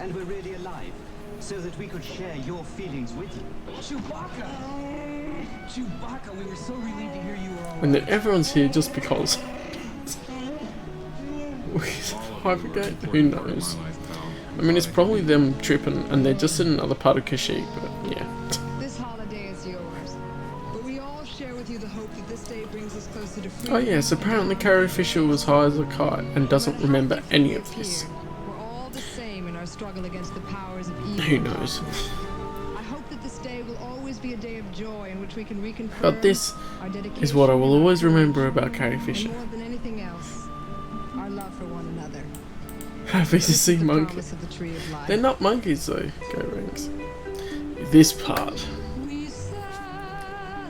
Speaker 4: And we're really alive, so that we could share your feelings with you.
Speaker 17: Chewbacca! Chewbacca, we were so relieved to hear you were all
Speaker 1: And then everyone's here just because. Hypergate? Who knows? I mean, it's probably them tripping and they're just in another part of Kashyyyk, but yeah.
Speaker 10: This holiday is yours, but we all share with you the hope that this day brings us closer to
Speaker 1: Oh yes, apparently Carrie Fisher was high as a kite and doesn't remember any of this.
Speaker 10: We're all the same in our struggle against the powers of evil.
Speaker 1: Who knows?
Speaker 10: I hope that this day will always be a day of joy in which we can reconfirm
Speaker 1: But this
Speaker 10: our dedication
Speaker 1: is what I will
Speaker 10: and
Speaker 1: always
Speaker 10: our
Speaker 1: remember about Carrie Fisher.
Speaker 10: and more than anything else, our love for one another.
Speaker 1: Happy to see
Speaker 10: the
Speaker 1: monkeys.
Speaker 10: promise of the tree of life.
Speaker 1: They're not monkeys though, Go Rings. This part.
Speaker 10: We celebrate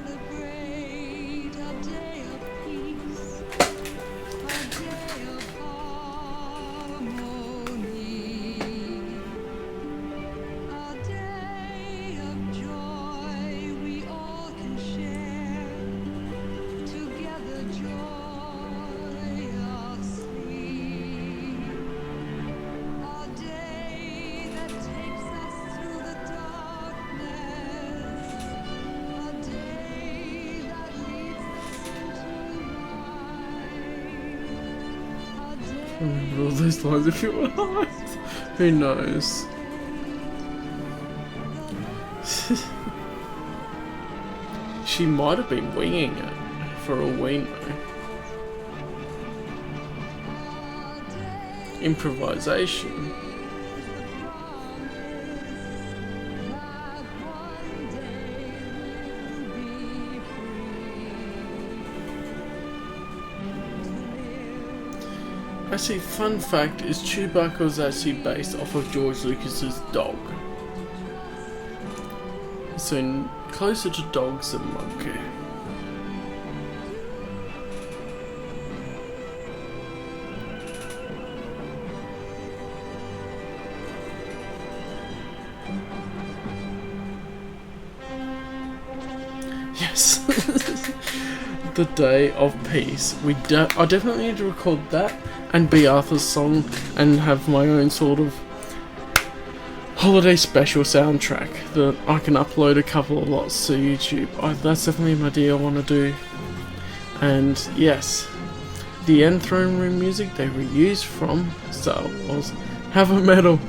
Speaker 10: a day of peace, a day of harmony, a day of joy we all can share together joyously, a day that takes us through the darkness, a day that leads us into light, a day
Speaker 1: Remember all those lines if you want. Who knows? She might have been winging it for all we know. Improvisation. Actually, fun fact is Chewbacca was actually based off of George Lucas's dog. So closer to dogs than monkey. Yes. The Day of Peace. I definitely need to record that and B. Arthur's song and have my own sort of holiday special soundtrack that I can upload a couple of lots to YouTube. That's definitely an idea I want to do. And yes, the end throne room music they reused from Star Wars. Have a medal.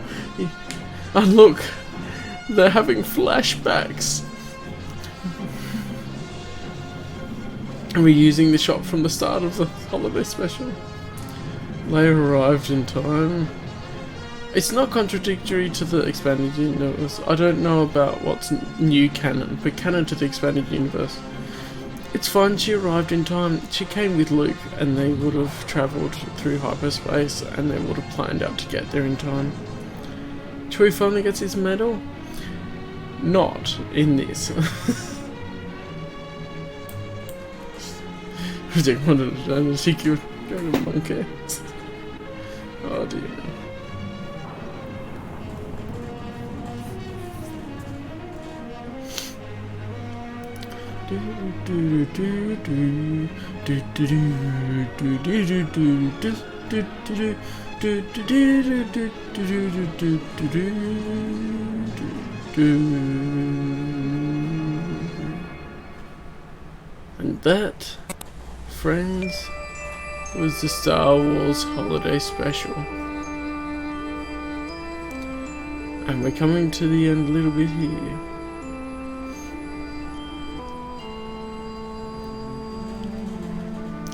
Speaker 1: And look, they're having flashbacks. And we're using the shot from the start of the holiday special. They arrived in time. It's not contradictory to the expanded universe. I don't know about what's new canon, but canon to the expanded universe. It's fine, she arrived in time. She came with Luke and they would have travelled through hyperspace and they would have planned out to get there in time. Chewie finally gets his medal? Not in this. They wanted to seek you going to monkey. Oh dear. And that, friends, was the Star Wars Holiday Special. And we're coming to the end a little bit here.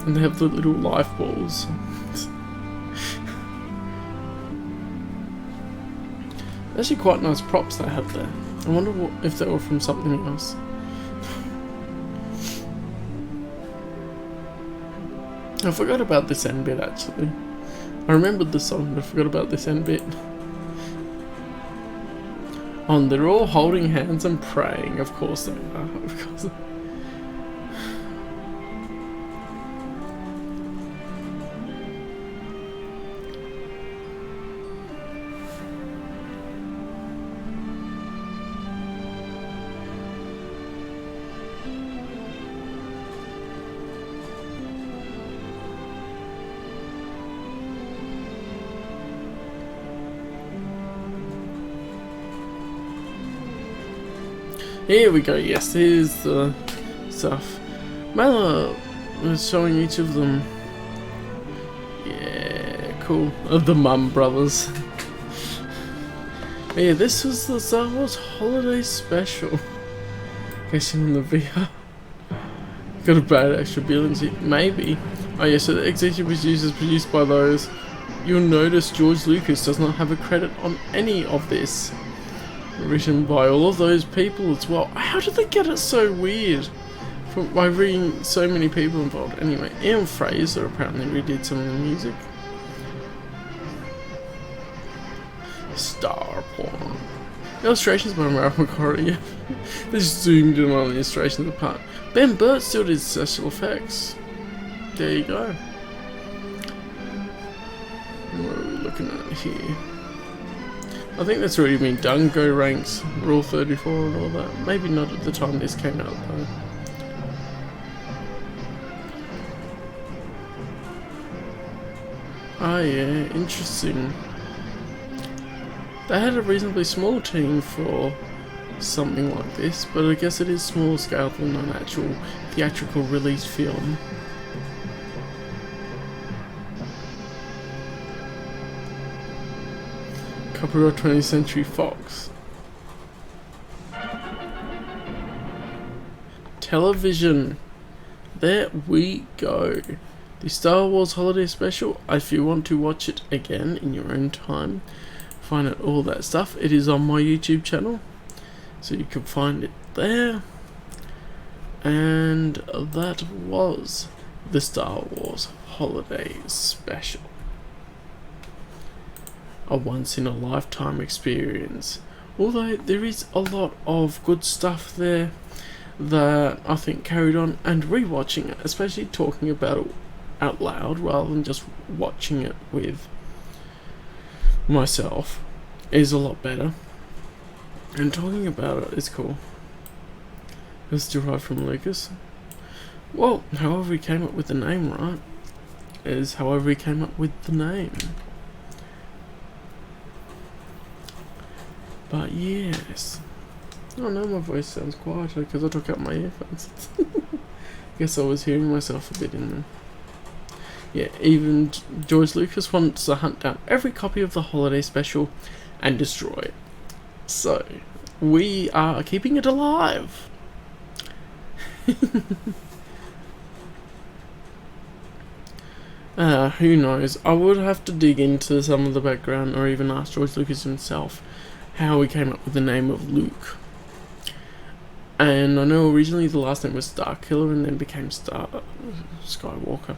Speaker 1: And they have the little life balls. Actually quite nice props they have there. I wonder if they were from something else. I forgot about this end bit actually. I remembered the song but I forgot about this end bit. Oh, and they're all holding hands and praying, of course they are, of course. Here we go, yes, here's the stuff. Mela was showing each of them. Yeah, cool. Of the Mum Brothers. Yeah, this was the Star Wars Holiday Special. In case you're in the VR. got a bad extra billions here. Maybe. Oh yeah, so the executive producers produced by those. You'll notice George Lucas does not have a credit on any of this. Written by all of those people as well. How did they get it so weird? By reading so many people involved. Anyway, Ian Fraser apparently redid some of the music. Star porn. Illustrations by Ralph McCorry. They just zoomed in on the illustrations of the part. Ben Burt still did special effects. There you go. What are we looking at here? I think that's already been done. Go ranks, Rule 34 and all that. Maybe not at the time this came out though. Oh yeah, interesting. They had a reasonably small team for something like this, but I guess it is smaller scale than an actual theatrical release film. Copyright 20th Century Fox. Television. There we go. The Star Wars Holiday Special. If you want to watch it again in your own time, find out all that stuff. It is on my YouTube channel, so you can find it there. And that was the Star Wars Holiday Special. A once-in-a-lifetime experience. Although there is a lot of good stuff there that I think carried on, and rewatching it, especially talking about it out loud rather than just watching it with myself, is a lot better. And talking about it is cool. It's derived from Lucas. Well, however he came up with the name, right? Is however he came up with the name. But yes. Oh no, my voice sounds quieter because I took out my earphones. Guess I was hearing myself a bit in there. Yeah, even George Lucas wants to hunt down every copy of the Holiday Special and destroy it. So, we are keeping it alive. Who knows? I would have to dig into some of the background, or even ask George Lucas himself how he came up with the name of Luke. And I know originally the last name was Starkiller and then became Skywalker.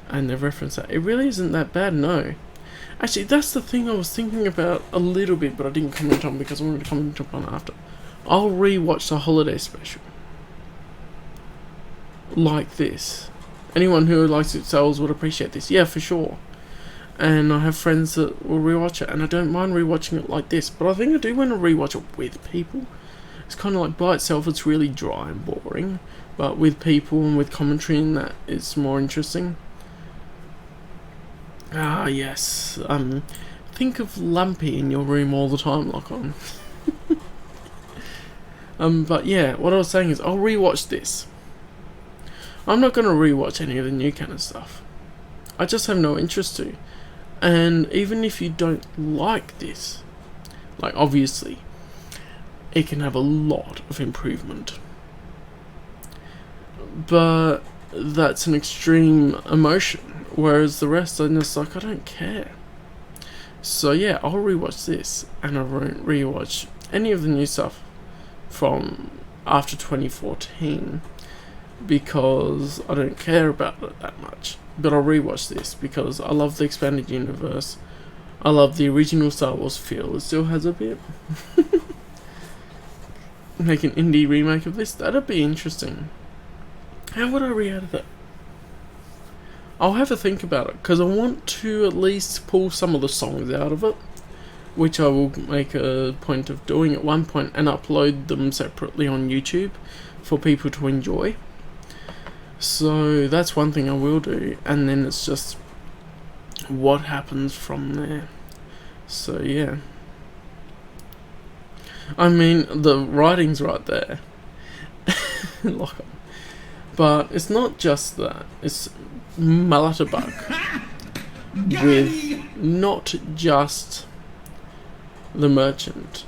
Speaker 1: And they've referenced that. It really isn't that bad, no. Actually, that's the thing I was thinking about a little bit, but I didn't comment on because I wanted to comment on after. I'll rewatch the Holiday Special. Like this. Anyone who likes Star Wars would appreciate this. Yeah, for sure. And I have friends that will rewatch it, and I don't mind rewatching it like this, but I think I do want to rewatch it with people. It's kind of like by itself, it's really dry and boring, but with people and with commentary and that, it's more interesting. Ah, yes. Think of Lumpy in your room all the time, lock on. But yeah, what I was saying is, I'll rewatch this. I'm not going to rewatch any of the new kind of stuff. I just have no interest to. And even if you don't like this, like obviously, it can have a lot of improvement. But that's an extreme emotion, whereas the rest I'm just like, I don't care. So yeah, I'll rewatch this, and I won't rewatch any of the new stuff from after 2014 because I don't care about it that much. But I'll rewatch this because I love the expanded universe. I love the original Star Wars feel. It still has a bit. Make an indie remake of this? That'd be interesting. How would I re-edit it? I'll have a think about it because I want to at least pull some of the songs out of it, which I will make a point of doing at one point and upload them separately on YouTube for people to enjoy. So that's one thing I will do, and then it's just what happens from there. So yeah, I mean the writing's right there. Lock on. But it's not just that, it's Malatabuck with not just the Merchant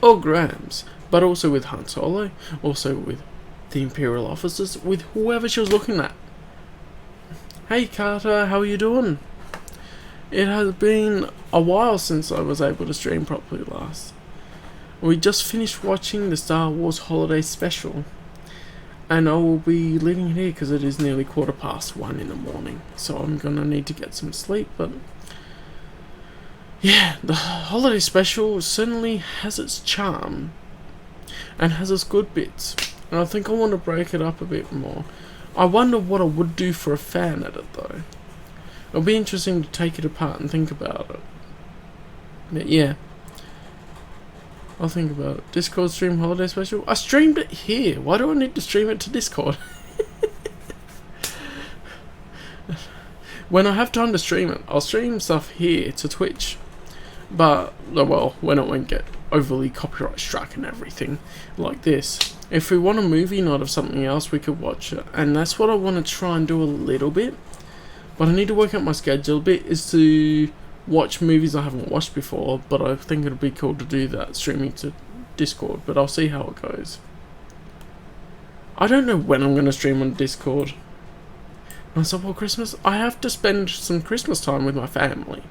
Speaker 1: or Grams, but also with Han Solo, also with the Imperial officers with whoever she was looking at. Hey Carter, how are you doing? It has been a while since I was able to stream properly last. We just finished watching the Star Wars Holiday Special, and I will be leaving it here because it is nearly 1:15 in the morning, so I'm gonna need to get some sleep. But yeah, the Holiday Special certainly has its charm and has its good bits, and I think I want to break it up a bit more. I wonder what I would do for a fan edit though. It'll be interesting to take it apart and think about it. But yeah, I'll think about it. Discord stream Holiday Special? I streamed it here. Why do I need to stream it to Discord? When I have time to stream it, I'll stream stuff here to Twitch. But, well, when it won't get overly copyright struck and everything like this. If we want a movie night of something else, we could watch it. And that's what I want to try and do a little bit. But I need to work out my schedule a bit, is to watch movies I haven't watched before. But I think it'd be cool to do that, streaming to Discord. But I'll see how it goes. I don't know when I'm going to stream on Discord. Once before Christmas, I have to spend some Christmas time with my family.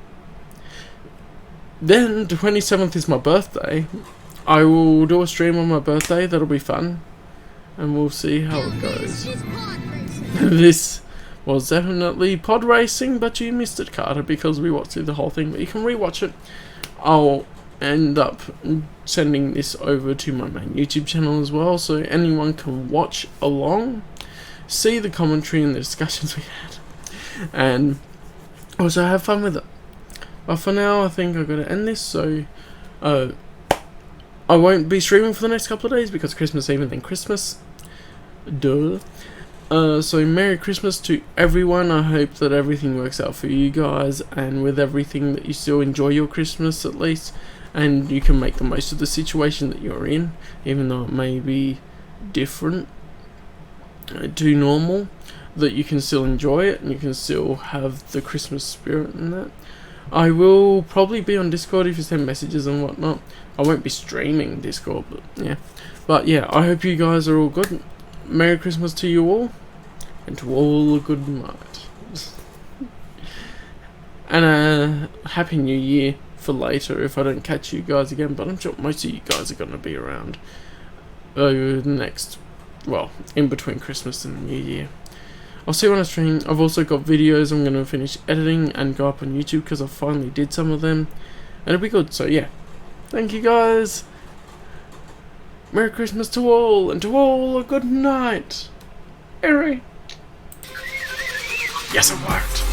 Speaker 1: Then, the 27th is my birthday. I will do a stream on my birthday, that'll be fun. And we'll see how it goes. This was definitely pod racing, but you missed it, Carter, because we watched through the whole thing. But you can rewatch it. I'll end up sending this over to my main YouTube channel as well, so anyone can watch along, see the commentary and the discussions we had, and also have fun with it. But for now, I think I've got to end this, so I won't be streaming for the next couple of days because Christmas Eve and then Christmas. Duh. So Merry Christmas to everyone. I hope that everything works out for you guys, and with everything that you still enjoy your Christmas at least, and you can make the most of the situation that you're in, even though it may be different to normal, that you can still enjoy it and you can still have the Christmas spirit in that. I will probably be on Discord if you send messages and whatnot. I won't be streaming Discord, but yeah, I hope you guys are all good. Merry Christmas to you all, and to all a good night. And a Happy New Year for later if I don't catch you guys again, but I'm sure most of you guys are going to be around over the next, well, in between Christmas and New Year. I'll see you on a stream. I've also got videos I'm going to finish editing and go up on YouTube because I finally did some of them, and it'll be good. So yeah, thank you guys. Merry Christmas to all, and to all a good night. Harry. Yes, it worked.